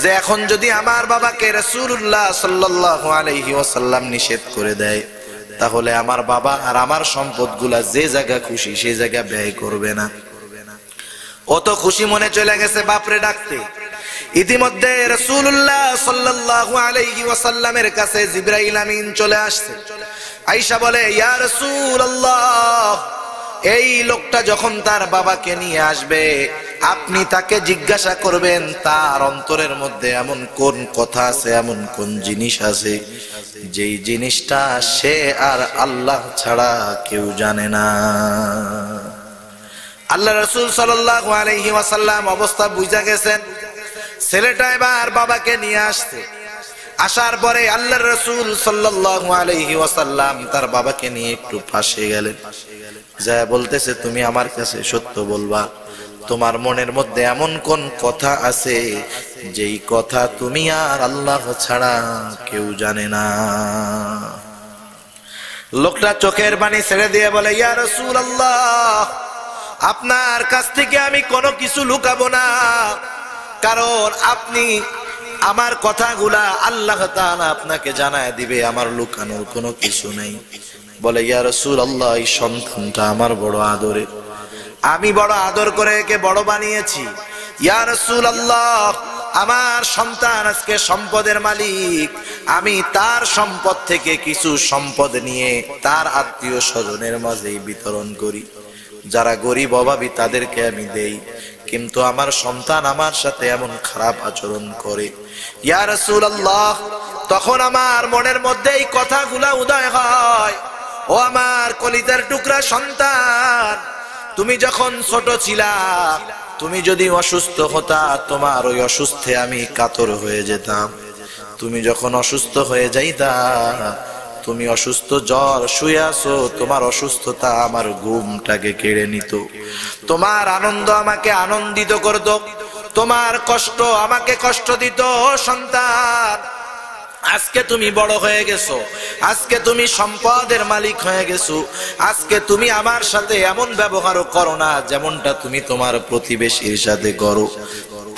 যে এখন যদি আমার বাবাকে রাসূলুল্লাহ সাল্লাল্লাহু আলাইহি ওয়াসাল্লাম নিষেধ করে দেয়, তাহলে আমার বাবা আর আমার সম্পদগুলা যে জায়গা খুশি সেই জায়গা ব্যয় করবে না। ও তো খুশি মনে চলে গেছে বাপরে ডাকতে। ইতিমধ্যে রাসূলুল্লাহ সাল্লাল্লাহু আলাইহি ওয়াসাল্লামের কাছে জিবরাইল আমিন চলে আসছে। আয়েশা বলে, ইয়া রাসূলুল্লাহ, এই লোকটা যখন তার বাবাকে নিয়ে আসবে, আপনি তাকে জিজ্ঞাসা করবেন তার অন্তরের মধ্যে এমন কোন কথা আছে, এমন কোন জিনিস আছে যেই জিনিসটা সে আর আল্লাহ ছাড়া কেউ জানে না। আল্লাহ রাসূল সাল্লাল্লাহু আলাইহি ওয়াসাল্লাম অবস্থা বুঝা গেছেন। ছেলেটা এবার বাবাকে নিয়ে আসছে। আসার পরে আল্লাহর রাসূল সাল্লাল্লাহু আলাইহি ওয়াসাল্লাম তার বাবাকে নিয়ে একটু পাশে গেলেন, যা বলতেছে, তুমি আমার কাছে সত্য বলবা, তোমার মনের মধ্যে এমন কোন কথা আছে যেই কথা তুমি আর আল্লাহ ছাড়া কেউ জানে না। লোকটা চোখের পানি ছেড়ে দিয়ে বলে, ইয়া রাসূলুল্লাহ, আপনার কাছ থেকে আমি কোনো কিছু লুকাবো না, কারণ আপনি আমার কথাগুলা আল্লাহ তাআলা আপনাকে জানায় দিবে, আমার লুকানোর কোনো কিছু নেই। বলে, ইয়া রাসূলুল্লাহ, এই সন্তানটা আমার বড় আদরের, আমি বড় আদর করে একে বড় বানিয়েছি। ইয়া রাসূলুল্লাহ, আমার সন্তান আজকে সম্পদের মালিক, আমি তার সম্পদ থেকে কিছু সম্পদ নিয়ে তার আত্মীয় স্বজনের মাঝে বিতরণ করি, যারা গরিব অভাবী তাদেরকে আমি দেই, কিন্তু আমার সন্তান আমার সাথে এমন খারাপ আচরণ করে। ইয়া রাসূলুল্লাহ, তখন আমার মনের মধ্যে এই কথাগুলা উদয় হয়, ও আমার কলিজার টুকরা সন্তান, তুমি যখন ছোট ছিলা, তুমি যদি অসুস্থ হতা, তোমার ওই অসুস্থে আমি কাতর হয়ে যেতাম। তুমি যখন অসুস্থ হয়ে যাইতা, তুমি অসুস্থ, জ্বর, শুয়ে আছো, তোমার অসুস্থতা আমার ঘুমটাকে কেড়ে নিত। তোমার আনন্দ আমাকে আনন্দিত করত, তোমার কষ্ট আমাকে কষ্ট দিত। সন্তান, আজকে তুমি বড় হয়ে গেছো, আজকে তুমি সম্পদের মালিক হয়ে গেছো, আজকে তুমি আমার সাথে এমন ব্যবহারও করো না যেমনটা তুমি তোমার প্রতিবেশীর সাথে করো,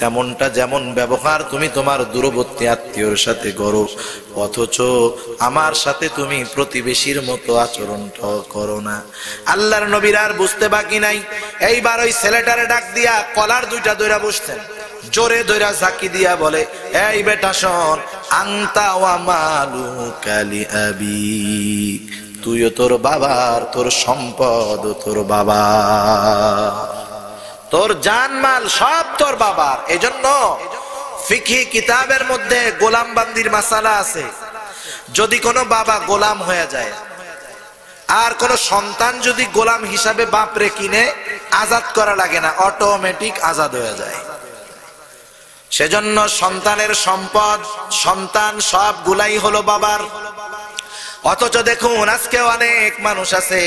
তেমনটা যেমন ব্যবহার তুমি তোমার দূরবর্তী আত্মীয়র সাথে করো, অথচ আমার সাথে তুমি প্রতিবেশীর মতো আচরণটা করো না। আল্লাহর নবীর আর বুঝতে বাকি নাই, এইবার ওই ছেলেটারে ডাক দিয়া কলার দুইটা দইরা বসতেন, জোরে দইরা ঝাঁকি দিয়া বলে, এই বেটা শোন, আনতা ওয়া মালুকা লিআবিক, তুইও তোর বাবার, তোর সম্পদ তোর বাবা, তোর জানমাল সব তোর বাবার। এজন্য ফিকহি কিতাবের মধ্যে গোলাম বান্দির মাসালা আছে। যদি কোনো বাবা গোলাম হয়ে যায় আর কোন সন্তান যদি গোলাম হিসাবে বাপরে কিনে, আজাদ করা লাগে না, অটোমেটিক আজাদ হয়ে যায়। সেজন্য সন্তানের সম্পদ, সন্তান সবগুলাই হলো বাবার। অথচ দেখুন আজকে অনেক মানুষ আছে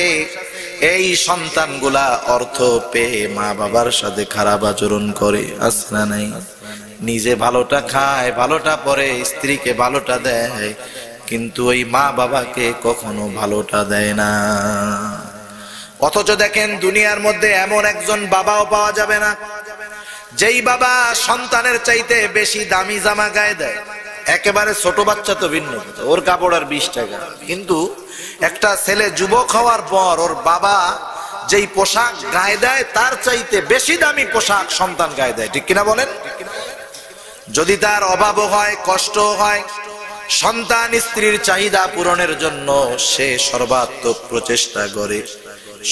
এই সন্তানগুলা অর্থ পেয়ে মা বাবার সাথে খারাপ আচরণ করে, আছে না নাই? নিজে ভালোটা খায়, ভালোটা পরে স্ত্রীকে ভালোটা দেয়, কিন্তু ওই মা বাবাকে কখনো ভালোটা দেয় না। অথচ দেখেন দুনিয়ার মধ্যে এমন একজন বাবাও পাওয়া যাবে না যেই বাবা সন্তানের চাইতে বেশি দামি জামা গায়ে দেয়। একেবারে ছোট বাচ্চা তো ভিন্ন, ওর কাপড় আর 20 টাকা, কিন্তু একটা ছেলে যুবক হওয়ার পর ওর বাবা যেই পোশাক গায়ে দেয় তার চাইতে বেশি দামি পোশাক সন্তান গায়ে দেয়, ঠিক কিনা বলেন? যদি তার অভাবও হয়, কষ্ট হয়, সন্তান স্ত্রীর চাহিদা পূরণের জন্য সে সর্বাত্মক প্রচেষ্টা করে।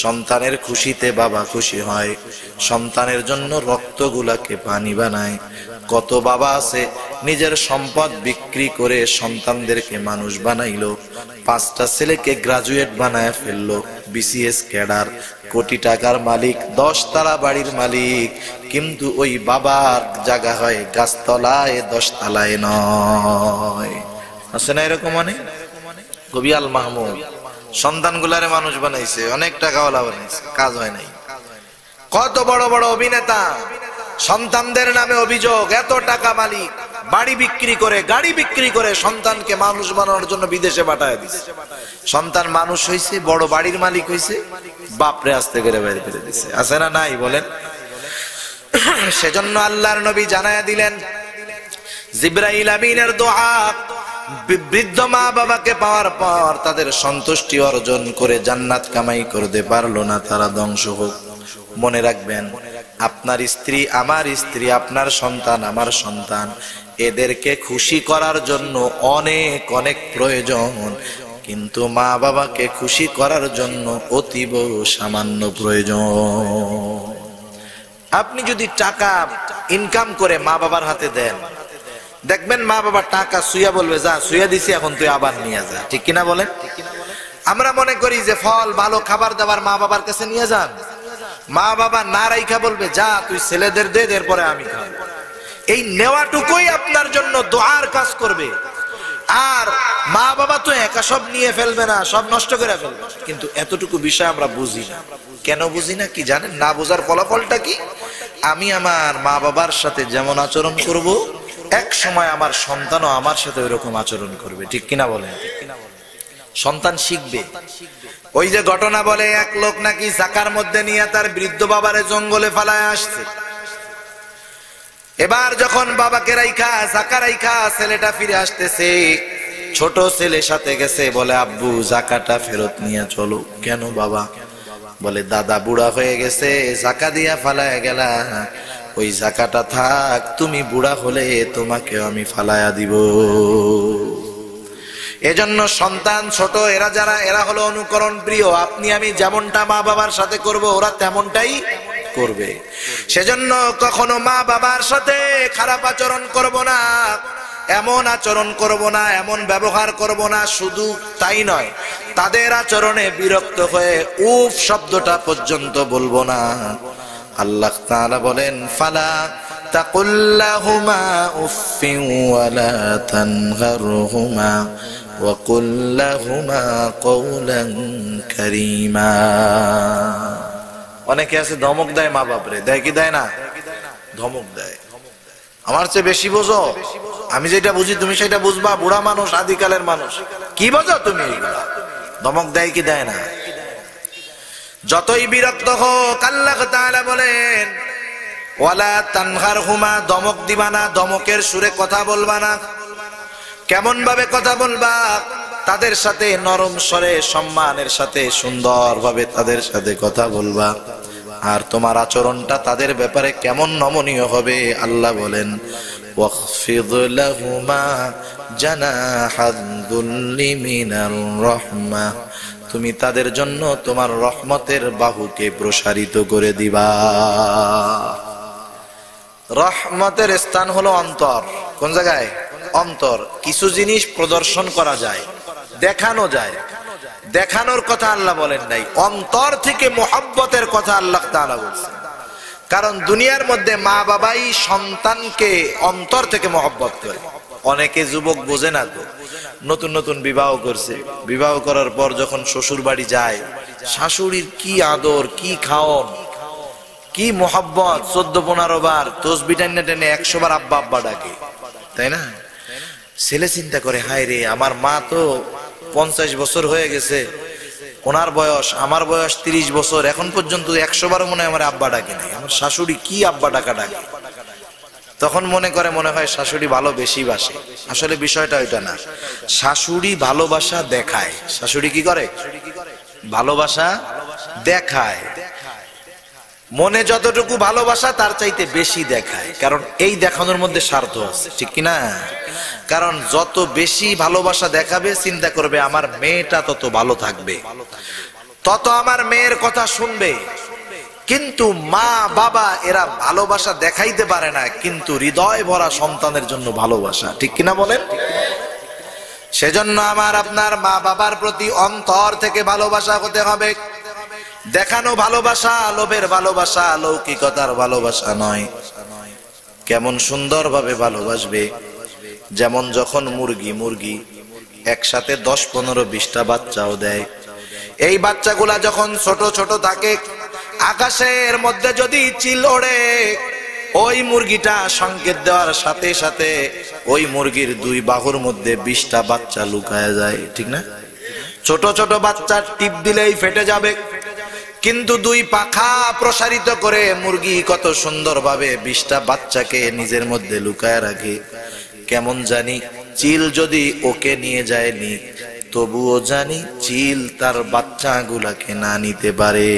সন্তানের খুশিতে বাবা খুশি হয়, সন্তানের জন্য রক্তগুলাকে পানি বানায়। কত বাবা আছে নিজের সম্পদ বিক্রি করে সন্তানদেরকে মানুষ বানাইলো, 5টা ছেলেকে গ্রাজুয়েট বানায় ফেললো, বিসিএস ক্যাডার, কোটি টাকার মালিক, 10 তলা বাড়ির মালিক, কিন্তু ওই বাবার জায়গা হয় গাছতলায়, 10 তলায় নয়। আছে না এরকম? অনেক কবি আল মাহমুদ সন্তানগুলারে মানুষ বানাইছে, অনেক টাকাওয়ালা বানাইছে, কাজ হয় নাই। কত বড় বড় অভিনেতা সন্তানদের নামে অভিযোগ, এত টাকা মালিক, বাড়ি বিক্রি করে, গাড়ি বিক্রি করে সন্তানকে মানুষ বানানোর জন্য বিদেশে পাঠায় দিছে। সন্তান মানুষ হইছে, বড় বাড়ির মালিক হইছে, বাপরে আস্তে করে বের করে দিছে। আছে না নাই বলেন? সেজন্য আল্লাহর নবী জানায়া দিলেন, জিবরাইল আমিনের দোয়া বৃদ্ধ মা বাবাকে পাওয়ার পর তাদের সন্তুষ্টি অর্জন করে জান্নাত কামাই করতে পারলো না, তারা ধ্বংস হোক। মনে রাখবেন, আপনার স্ত্রী আমার স্ত্রী, আপনার সন্তান আমার সন্তান, এদেরকে খুশি করার জন্য অনেক অনেক প্রয়োজন, কিন্তু মা বাবাকে খুশি করার জন্য অতীব সামান্য প্রয়োজন। আপনি যদি টাকা ইনকাম করে মা বাবার হাতে দেন, দেখবেন মা বাবা টাকা সুইয়া বলবে, যা সুইয়া দিছি এখন তুই আবার নিয়ে যা, ঠিক কিনা বলেন? আমরা মনে করি যে ফল, ভালো খাবার দাবার মা বাবার কাছে নিয়ে যান, মা বাবা না রাইখা বলবে, যা তুই ছেলেদের দে, এরপরে আমি খাই। এই নেওয়াটুকুই আপনার জন্য দোয়ার কাজ করবে। আর মা বাবা তো একা সব নিয়ে ফেলবে না, সব নষ্ট করে ফেলবে, কিন্তু এতটুকু বিষয় আমরা বুঝি না। কেন বুঝি না কি জানেন? না বোঝার ফলাফলটা কি? আমি আমার মা বাবার সাথে যেমন আচরণ করব, এক সময় আমার সন্তানও আমার সাথে ওইরকম আচরণ করবে, ঠিক কিনা বলেন? সন্তান শিখবে। ওই যে ঘটনা বলে, এক লোক নাকি জাকার মধ্যে নিয়ে তার বৃদ্ধ বাবারে জঙ্গলে ফালায় আসছে। এবার যখন বাবাকে রাইখা, জাকা রাইখা ছেলেটা ফিরে আসতেছে, ছোট ছেলে সাথে গেছে, বলে আব্বু জাকাটা ফেরত নিয়ে চলো। কেন বাবা? বলে দাদা বুড়া হয়ে গেছে, জাকা দিয়া ফালায় গেলা, ওই জাকাটা থাক, তুমি বুড়া হলে তোমাকেও আমি ফালায়া দিব। এজন্য সন্তান ছোট, এরা হলো অনুকরণ প্রিয়। আপনি আমি যেমনটা মা বাবার সাথে করব, ওরা তেমনটাই করবে। সেজন্য কখনো মা বাবার সাথে খারাপ আচরণ করব না, এমন আচরণ করব না, এমন ব্যবহার করব না। শুধু তাই নয়, তাদের আচরণে বিরক্ত হয়ে উফ শব্দটা পর্যন্ত বলবো না। আল্লাহ তাআলা বলেন, ফালা তাকুল লাহুমা উফফিন ওয়ালা তানহারহুমা ওয়া কুল লাহুমা কওলান কারীমা। অনেকে আছে ধমক দেয় মা বাপরে, দেয় কি দেয় না? ধমক দেয়। আমার চেয়ে বেশি বোঝো, আমি যেটা বুঝি তুমি সেটা বুঝবা, বুড়া মানুষ, আদিকালের মানুষ, কি বোঝো তুমি? এইগুলা ধমক দেয় কি দেয় না? যতই বিরক্ত হোক, আল্লাহ তাআলা বলেন, ওয়ালা তানহারহুমা, ধমক দিবা না, ধমকের সুরে কথা বলবা না। কেমন ভাবে কথা বলবা? তাদের সাথে নরম স্বরে, সম্মানের সাথে, সুন্দরভাবে তাদের সাথে কথা বলবা। আর তোমার আচরণটা তাদের ব্যাপারে কেমন নমনীয় হবে? আল্লাহ বলেন, ওয়াখফিদ লাহুমা জানাহাদ যুল্লি মিনার রাহমাহ, তুমি তাদের জন্য তোমার রহমতের বাহুকে প্রসারিত করে দিবা। রহমতের স্থান হলো অন্তর। কোন জায়গায়? অন্তর। কিছু জিনিস প্রদর্শন করা যায়, দেখানো যায়, দেখানোর কথা আল্লাহ বলেন নাই, অন্তর থেকে মুহাব্বতের কথা আল্লাহ তাআলা বলছেন। কারণ দুনিয়ার মধ্যে মা বাবাই সন্তানকে অন্তর থেকে মুহাব্বত করে। অনেকে যুবক বোঝে না তো, নতুন নতুন বিবাহ করছে, বিবাহ করার পর যখন শ্বশুর বাড়ি যায়, শাশুড়ির কি আদর, কি খাওন, কি মোহাব্বত, 14-15 বার তসবিহ টেনে টেনে 100 বার আব্বা আব্বা ডাকে, তাই না? ছেলে চিন্তা করে, হায় রে, আমার মা তো 50 বছর হয়ে গেছে, ওনার বয়স, আমার বয়স 30 বছর, এখন পর্যন্ত 100 বারও মনে হয় আমার আব্বা ডাকে নাই, আমার শাশুড়ি কি আব্বা ডাকা ডাকে। তখন মনে হয় শাশুড়ি ভালো বেশি বাসে। আসলে বিষয়টা ওইটা না, শাশুড়ি ভালোবাসা দেখায়। শাশুড়ি কি করে? ভালোবাসা দেখায়। মনে যতটুকু ভালোবাসা তার চাইতে বেশি দেখায়, কারণ এই দেখানোর মধ্যে স্বার্থ আছে, ঠিক কিনা? কারণ যত বেশি ভালোবাসা দেখাবে, চিন্তা করবে আমার মেয়েটা তত ভালো থাকবে, তত আমার মেয়ের কথা শুনবে। কিন্তু মা বাবা এরা ভালোবাসা দেখাইতে পারে না, কিন্তু হৃদয় ভরা সন্তানের জন্য ভালোবাসা, ঠিক কিনা বলেন? সেজন্য আমার আপনার মা বাবার প্রতি অন্তর থেকে ভালোবাসা হতে হবে। দেখানো ভালোবাসা, লোভের ভালোবাসা, লৌকিকতার ভালোবাসা নয়। কেমন সুন্দরভাবে ভালোবাসবে, যেমন যখন মুরগি একসাথে 10-15-20টা বাচ্চাও দেয়। এই বাচ্চাগুলা যখন ছোট ছোট থাকে, আকাশের মধ্যে যদি চিল ওড়ে, ওই মুরগিটা সংকেত দেওয়ার সাথে সাথে ওই মুরগির 2 বাহুর মধ্যে 20টা বাচ্চা লুকায় যায়, ঠিক না? ছোট ছোট বাচ্চা টিপ দিলেই ফেটে যাবে, কিন্তু 2 পাখা প্রসারিত করে মুরগি কত সুন্দরভাবে 20টা বাচ্চাকে নিজের মধ্যে লুকায় রাখে। কেমন জানি চিল যদি ওকে নিয়ে যায়নি, তবুও জানি চিল তার বাচ্চাগুলাকে না নিতে পারে।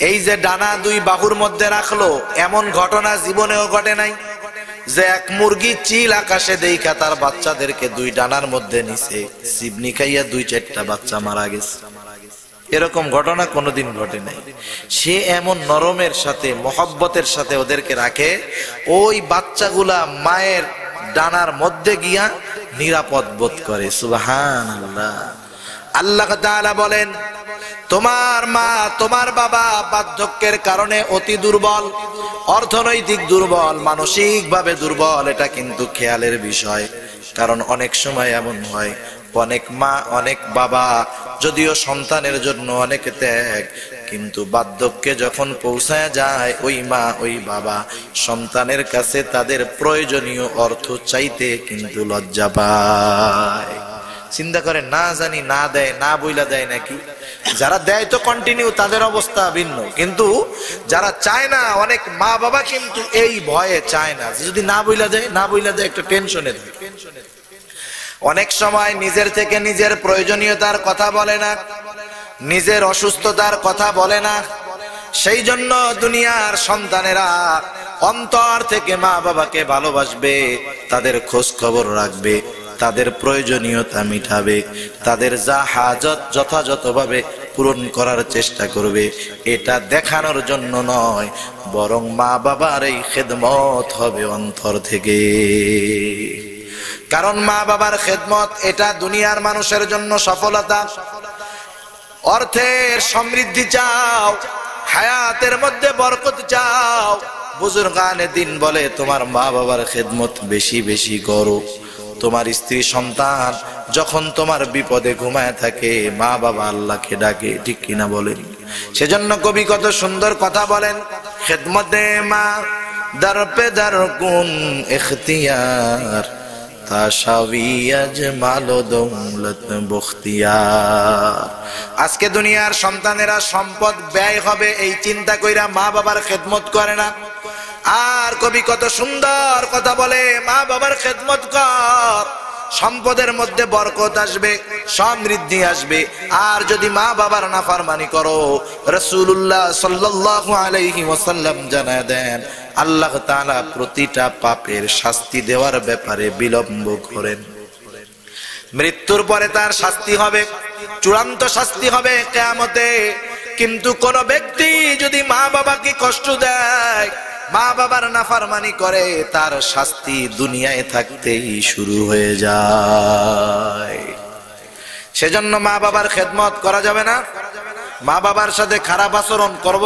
এই যে ডানা 2 বাহুর মধ্যে রাখলো, এমন ঘটনা জীবনেও ঘটে নাই যে এক মুরগি চিল আকাশে দেইখা তার বাচ্চাদেরকে 2 ডানার মধ্যে নিছে, সিবনি খাইয়া 2-4টা বাচ্চা মারা গেছে। এরকম ঘটনা কোনোদিন ঘটে নাই। সে এমন নরমের সাথে, মহব্বতের সাথে ওদেরকে রাখে, ওই বাচ্চাগুলা মায়ের ডানার মধ্যে গিয়া নিরাপদ বোধ করে। সুবহানাল্লাহ। আল্লাহ তাআলা বলেন, তোমার মা তোমার বাবা বার্ধক্যের কারণে অতি দুর্বল, অর্থনৈতিক দুর্বল, মানসিকভাবে দুর্বল, এটা কিন্তু খেয়ালের বিষয়। কারণ অনেক সময় এমন হয়, অনেক মা অনেক বাবা যদিও সন্তানের জন্য অনেক ত্যাগ, কিন্তু বার্ধক্যে যখন পৌঁছায় যায়, ওই মা ওই বাবা সন্তানের কাছে তাদের প্রয়োজনীয় অর্থ চাইতে কিন্তু লজ্জা পায়। চিন্তা করে, না জানি না দেয়, না বইলা দেয় নাকি। যারা দেয় তো কন্টিনিউ, তাদের অবস্থা ভিন্ন, কিন্তু যারা চায় না, অনেক মা বাবা কিন্তু এই ভয়ে চায় না, যদি না বইলা দেয় একটা টেনশনে থাকে। অনেক সময় নিজের থেকে নিজের প্রয়োজনীয়তার কথা বলে না, নিজের অসুস্থতার কথা বলে না। সেই জন্য দুনিয়ার সন্তানেরা অন্তর থেকে মা বাবাকে ভালোবাসবে, তাদের খোঁজ খবর রাখবে, তাদের প্রয়োজনীয়তা মিটাবে, তাদের যা হাজত যথাযথভাবে পূরণ করার চেষ্টা করবে। এটা দেখানোর জন্য নয়, বরং মা বাবার এই খেদমত হবে অন্তর থেকে। কারণ মা বাবার খেদমত এটা দুনিয়ার মানুষের জন্য সফলতা। অর্থের সমৃদ্ধি চাও, হায়াতের মধ্যে বরকত চাও, বুজুর্গানে দিন বলে তোমার মা বাবার খেদমত বেশি বেশি করো। তোমার স্ত্রী সন্তান যখন তোমার বিপদে ঘুমায় থাকে, মা বাবা আল্লাহকে ডাকে, ঠিক কিনা বলেন? সেজন্য কবি কত সুন্দর কথা বলেন, খেদমতে মা দর পে দর কুন ইখতিয়ার, আজকে দুনিয়ার সন্তানেরা সম্পদ ব্যয় হবে এই চিন্তা কইরা মা বাবার খেদমত করে না। আর কবি কত সুন্দর কথা বলে, মা বাবার খেদমত কর, সম্পদের মধ্যে বরকত আসবে, সমৃদ্ধি আসবে। আর যদি মা বাবার নাফরমানি করো, রাসূলুল্লাহ সাল্লাল্লাহু আলাইহি ওয়াসাল্লাম জানায় দেন, আল্লাহ তাআলা প্রতিটা পাপের শাস্তি দেওয়ার ব্যাপারে বিলম্ব করেন। মৃত্যুর পরে তার শাস্তি হবে, চূড়ান্ত শাস্তি হবে কিয়ামতে। কিন্তু কোন ব্যক্তি যদি মা বাবাকে কষ্ট দেয়, মা বাবার নাফরমানি করে, তার শাস্তি দুনিয়ায় থাকতেই শুরু হয়ে যায়। সেজন্য মা বাবার খেদমত করা যাবে না। মা বাবার সাথে খারাপ আচরণ করব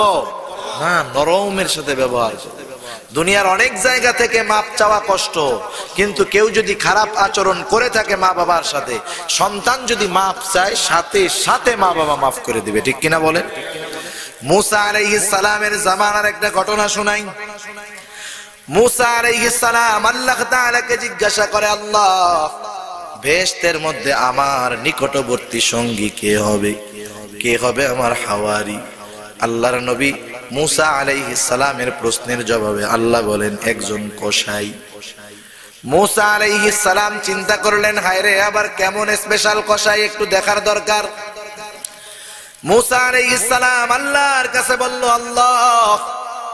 না, নরমের সাথে ব্যবহার করব। দুনিয়ার অনেক জায়গা থেকে মাপ চাওয়া কষ্ট, কিন্তু কেউ যদি খারাপ আচরণ করে থাকে মা বাবার সাথে, সন্তান যদি মাপ চায় সাথে সাথে মা বাবা মাফ করে দিবে, ঠিক কিনা বলেন? মুসা আলাইহিস সালামের জামানার একটা ঘটনা শোনাই। মুসা আলাইহিস সালাম আল্লাহ তাআলাকে জিজ্ঞাসা করে, আল্লাহ, বেহেশতের মধ্যে আমার নিকটবর্তী সঙ্গী কে হবে? কে হবে আমার হাওয়ারি? আল্লাহর নবী মুসা আলাইহিস সালামের প্রশ্নের জবাবে আল্লাহ বলেন, একজন কসাই। মুসা আলাইহিস সালাম চিন্তা করলেন, হায় রে, আবার কেমন স্পেশাল কসাই, একটু দেখার দরকার। মুসা আলাইহিস সালাম আল্লাহর কাছে বলল, আল্লাহ,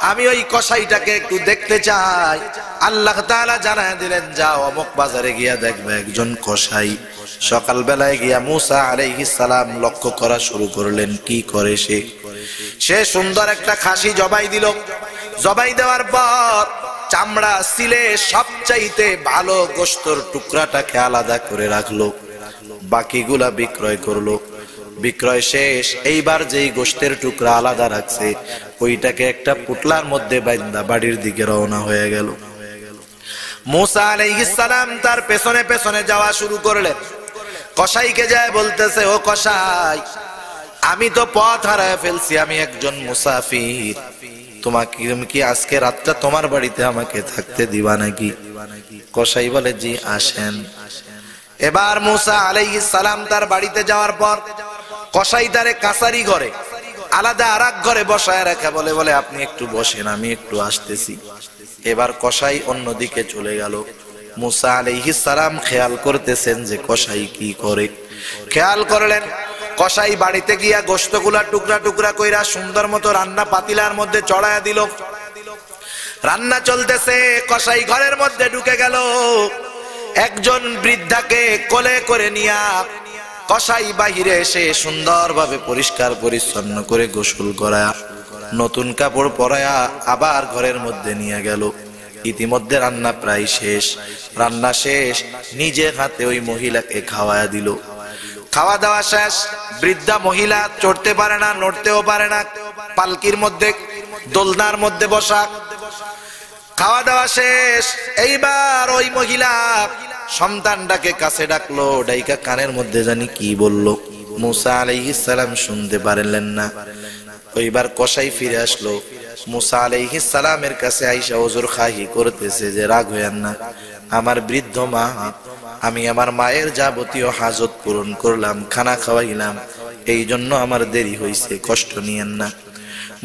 আমি ওই কসাইটাকে একটু দেখতে চাই। আল্লাহ তাআলা জানায় দিলেন, যাও অমুক বাজারে গিয়া দেখবে একজন কসাই। সকালবেলায় গিয়া মুসা আলাইহিস সালাম লক্ষ্য করা শুরু করলেন, কি করে সে সুন্দর একটা খাসি জবাই দিল। জবাই দেওয়ার পর চামড়া সিলে সবচাইতে ভালো গোশতের টুকরাটাকে আলাদা করে রাখলো, বাকিগুলা বিক্রয় করলো। বিক্রয় শেষ, এইবার যেই গোশতের টুকরা আলাদা রাখছে ওইটাকে একটা পুটলার মধ্যে বাঁধা বাড়ির দিকে রওনা হয়ে গেল। মুসা আলাইহিস সালাম তার পেছনে পেছনে যাওয়া শুরু করলেন। কসাইকে যায় বলতেছে, ও কসাই, আমি তো পথ হারায় ফেলছি, আমি একজন মুসাফির, তুমি কি আজকে রাতটা তোমার বাড়িতে আমাকে থাকতে দিবা নাকি? কসাই বলে, জি, আসেন। এবার মুসা আলাইহিস সালাম তার বাড়িতে যাওয়ার পর কসাই তারে কাছারি ঘরে আলাদা আরেক ঘরে বসায় রাখা, বলে আপনি একটু বসেন, আমি একটু আসতেছি। এবার কসাই অন্যদিকে চলে গেল। মুসা আলাইহিস সালাম খেয়াল করতেছেন যে কসাই কি করে। খেয়াল করলেন, কসাই বাড়িতে গিয়া গোশতগুলা টুকরা টুকরা কইরা সুন্দর মতো রান্না পাতিলার মধ্যে চড়ায়া দিল। রান্না চলতেছে, কসাই ঘরের মধ্যে ঢুকে গেল। একজন বৃদ্ধাকে কোলে করে নিয়া কসাই বাহিরে এসে সুন্দরভাবে পরিষ্কার পরিচ্ছন্ন করে গোসল করায়া নতুন কাপড় পরায়া আবার ঘরের মধ্যে নিয়ে গেল। ইতিমধ্যে রান্না প্রায় শেষ। রান্না শেষ, নিজের হাতে ওই মহিলাকে খাওয়ায়া দিল। খাওয়া দাওয়া শেষ। বৃদ্ধা মহিলা চড়তে পারে না, নড়তেও পারে না, পালকির মধ্যে দোলনার মধ্যে বসা। খাওয়া দাওয়া শেষ। এইবার ওই মহিলা সন্তানটাকে কাছে ডাকলো, ডাইকা কানের মধ্যে জানি কি বলল। মুসা আলাইহিস সালাম শুনতে পারলেন না। ওইবার কসাই ফিরে আসলো। মুসা আলাইহিস সালামের কাছে আইসা ওজর খাহি করতেছে যে, রাগ হইয়েন না, আমার বৃদ্ধ মা, আমি আমার মায়ের যাবতীয় হাজত পূরণ করলাম, খানা খাওয়াইলাম, এই জন্য আমার দেরি হইছে, কষ্ট নিয়েন না।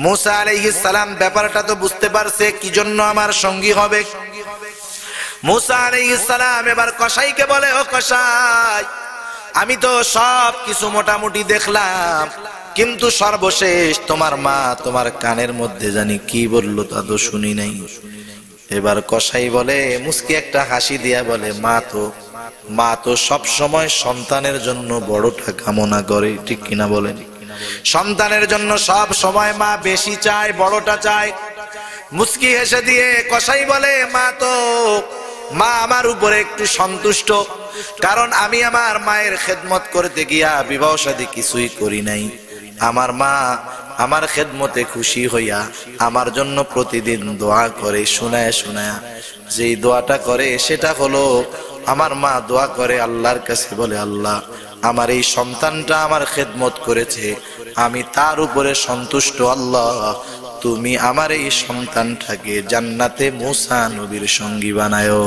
মুসা আলাইহিস সালাম ব্যাপারটা তো বুঝতে পারছে কি জন্য আমার সঙ্গী হবে। মুসা আলাইহিস সালাম এবার কসাইকে বলে, ও কসাই, আমি তো সব কিছু মোটামুটি দেখলাম, কিন্তু সর্বশেষ তোমার মা তোমার কানের মধ্যে জানি কি বললো তা তো শুনি নাই। এবার কসাই বলে, মুস্কি একটা হাসি দিয়া বলে, মা তো সব সময় সন্তানের জন্য বড়টা কামনা করে, ঠিক কিনা বলেন? সন্তানের জন্য সব সময় মা বেশি চায়, বড়টা চায়। মুস্কি হেসে দিয়ে কসাই বলে, মা আমার উপরে একটু সন্তুষ্ট, কারণ আমি আমার মায়ের খেদমত করতে গিয়া বিবাহ শাদী কিছুই করি নাই। আমার মা আমার খেদমতে খুশি হইয়া আমার জন্য প্রতিদিন দোয়া করে, শোনায় শোনায়। যেই দোয়াটা করে সেটা হলো, আমার মা দোয়া করে আল্লাহর কাছে, বলে, আল্লাহ, আমার এই সন্তানটা আমার খেদমত করেছে, আমি তার উপরে সন্তুষ্ট, আল্লাহ তুমি আমার এই সন্তানটাকে জান্নাতে মুসা নবীর সঙ্গী বানায়ো।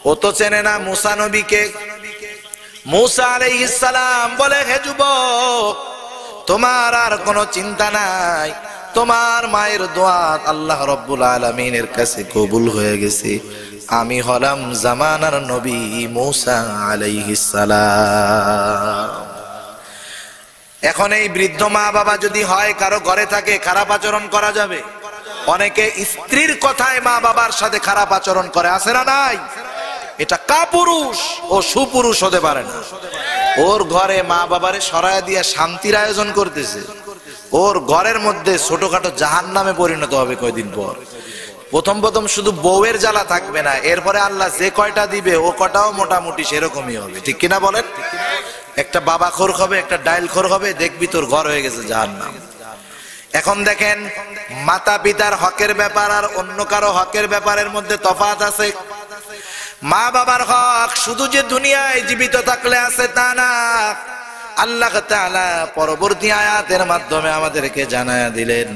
ও তো চেনে না মুসা নবীকে। মুসা আলাইহিস সালাম বলে, হে যুবক, তোমার আর কোনো চিন্তা নাই, তোমার মায়ের দোয়া আল্লাহ রব্বুল আলামিনের কাছে কবুল হয়ে গেছে, আমি হলাম জামানার নবী মুসা আলাইহিস সালাম। এখন এই বৃদ্ধ মা বাবা যদি হয় কারো ঘরে থাকে, খারাপ আচরণ করা যাবে? অনেকে স্ত্রীর কথায় মা বাবার সাথে খারাপ আচরণ করে, আছে না নাই? এটা কাপুরুষ ও সুপুরুষ হতে পারে না। ওর ঘরে মা বাবারে সরায় দিয়ে শান্তির আয়োজন করতেছে, ওর ঘরের মধ্যে ছোটখাটো জাহান্নামে পরিণত হবে কয়দিন পর। প্রথম শুধু বউয়ের জ্বালা থাকবে না, এরপরে আল্লাহ যে কয়টা দিবে ও কটাও মোটামুটি সেরকমই হবে, ঠিক কিনা বলেন? একটা বাবা খোর হবে, একটা ডাইল খোর হবে, দেখবি তোর ঘর হয়ে গেছে জাহান্নাম। এখন দেখেন, মাতা পিতার হকের ব্যাপার আর অন্য কারো হকের ব্যাপারের মধ্যে তফাৎ আছে। মা বাবার হক শুধু যে দুনিয়ায় জীবিত থাকলে আছে তা না, আল্লাহ তাআলা পরবর্তী আয়াতের মাধ্যমে আমাদেরকে জানায়া দিলেন,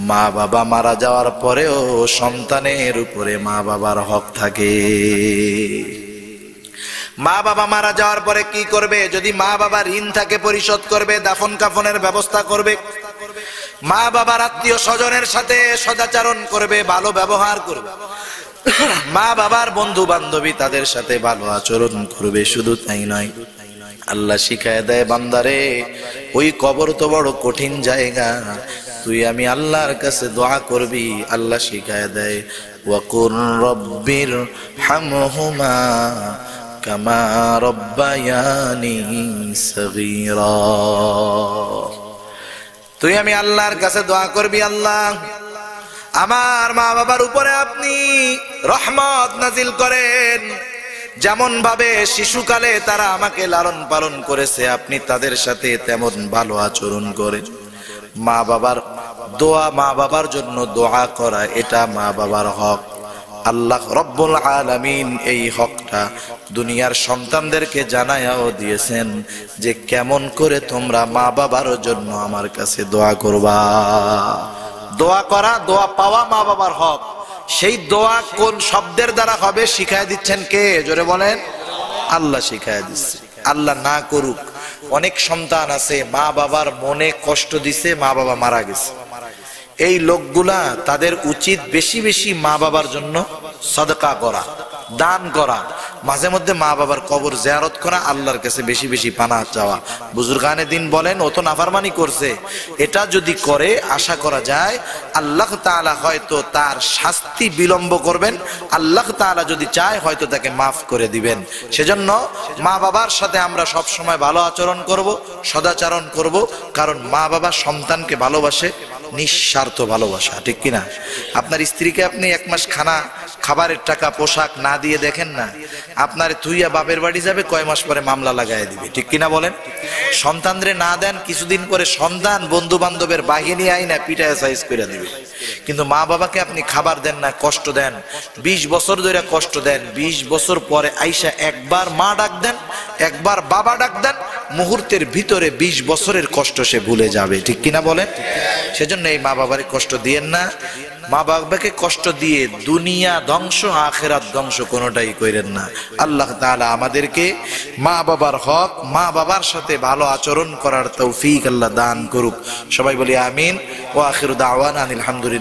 মা বাবা মারা যাওয়ার পরেও সন্তানের উপরে মা বাবার হক থাকে। মা বাবা মারা যাওয়ার পরে কি করবে? যদি মা বাবা ঋণ থাকে পরিশোধ করবে, দাফন কাফনের ব্যবস্থা করবে, মা বাবার আত্মীয় স্বজনের সাথে সদাচরণ করবে, ভালো ব্যবহার করবে, মা বাবার বন্ধু বান্ধবী তাদের সাথে ভালো আচরণ করবে। শুধু তাই নয়, আল্লাহ শিখায় দেয়, বান্দারে ওই কবর তো বড় কঠিন জায়গা, তুই আমি আল্লাহর কাছে দোয়া করবি। আল্লাহ শিখায় দেয়, ওয়াকুর রব্বির হামহুমা কামা রব্বায়ানি সগীরা। তুই আমি আল্লাহর কাছে দোয়া করবি, আল্লাহ আমার মা বাবার উপরে আপনি রহমত নাজিল করেন, যেমন ভাবে শিশুকালে তারা আমাকে লালন পালন করেছে আপনি তাদের সাথে তেমন ভালো আচরণ করেন। মা বাবার দোয়া, মা বাবার জন্য দোয়া করা, এটা মা বাবার হক। আল্লাহ রব্বুল আলামিন এই হকটা দুনিয়ার সন্তানদেরকে জানায়াও দিয়েছেন যে কেমন করে তোমরা মা বাবার জন্য আমার কাছে দোয়া করবা। দোয়া করা, দোয়া পাওয়া মা বাবার হক। সেই দোয়া কোন শব্দের দ্বারা হবে শিখায় দিচ্ছেন কে? জোরে বলেন। আল্লাহ শিখায় দিচ্ছে। আল্লাহ না করুক, অনেক সন্তান আছে মা বাবার মনে কষ্ট দিছে, মা বাবা মারা গেছে, এই লোকগুলা তাদের উচিত বেশি বেশি মা বাবার জন্য সদকা করা, দান করা, মাঝে মধ্যে মা বাবার কবর জিয়ারত করা, আল্লাহর কাছে বেশি বেশি পানাহ চাওয়া। বুজুর্গানে দিন বলেন, ও তো নাফরমানি করছে, এটা যদি করে আশা করা যায় আল্লাহ তাআলা হয়তো তার শাস্তি বিলম্ব করবেন, আল্লাহ তাআলা যদি চায় হয়তো তাকে মাফ করে দিবেন। সেজন্য মা বাবার সাথে আমরা সব সময় ভালো আচরণ করব, সদাচরণ করব, কারণ মা বাবা সন্তানকে ভালোবাসে, নিঃস্বার্থ ভালোবাসা, ঠিক কিনা? আপনার স্ত্রীকে আপনি এক মাস খাবারের টাকা, পোশাক না দিয়ে দেখেন না, আপনার তুইয়া বাপের বাড়ি যাবে, কয় মাস পরে মামলা লাগাই দিবে, ঠিক কিনা বলেন? সন্তানরে না দেন, কিছুদিন পরে সন্তান বন্ধু বান্ধবের বাহিনী আইনা পিটায় সাইজ করে দিবে। কিন্তু মা বাবাকে আপনি খাবার দেন না, কষ্ট দেন, 20 বছর ধরে কষ্ট দেন, 20 বছর পরে আইসা একবার মা ডাক দেন, একবার বাবা ডাক দেন, মুহূর্তের ভিতরে 20 বছরের কষ্ট সে ভুলে যাবে, ঠিক কিনা বলেন? সেজন্য এই মা বাবার কষ্ট দিয়েন না। মা বাবাকে কষ্ট দিয়ে দুনিয়া ধ্বংস, আখিরাত ধ্বংস কোনোটাই করেন না। আল্লাহ তাআলা আমাদেরকে মা বাবার হক, মা বাবার সাথে ভালো আচরণ করার তৌফিক আল্লাহ দান করুক। সবাই বলি আমিন। ওয়া আখিরু দাওয়ানা আলহামদুলিল্লাহ।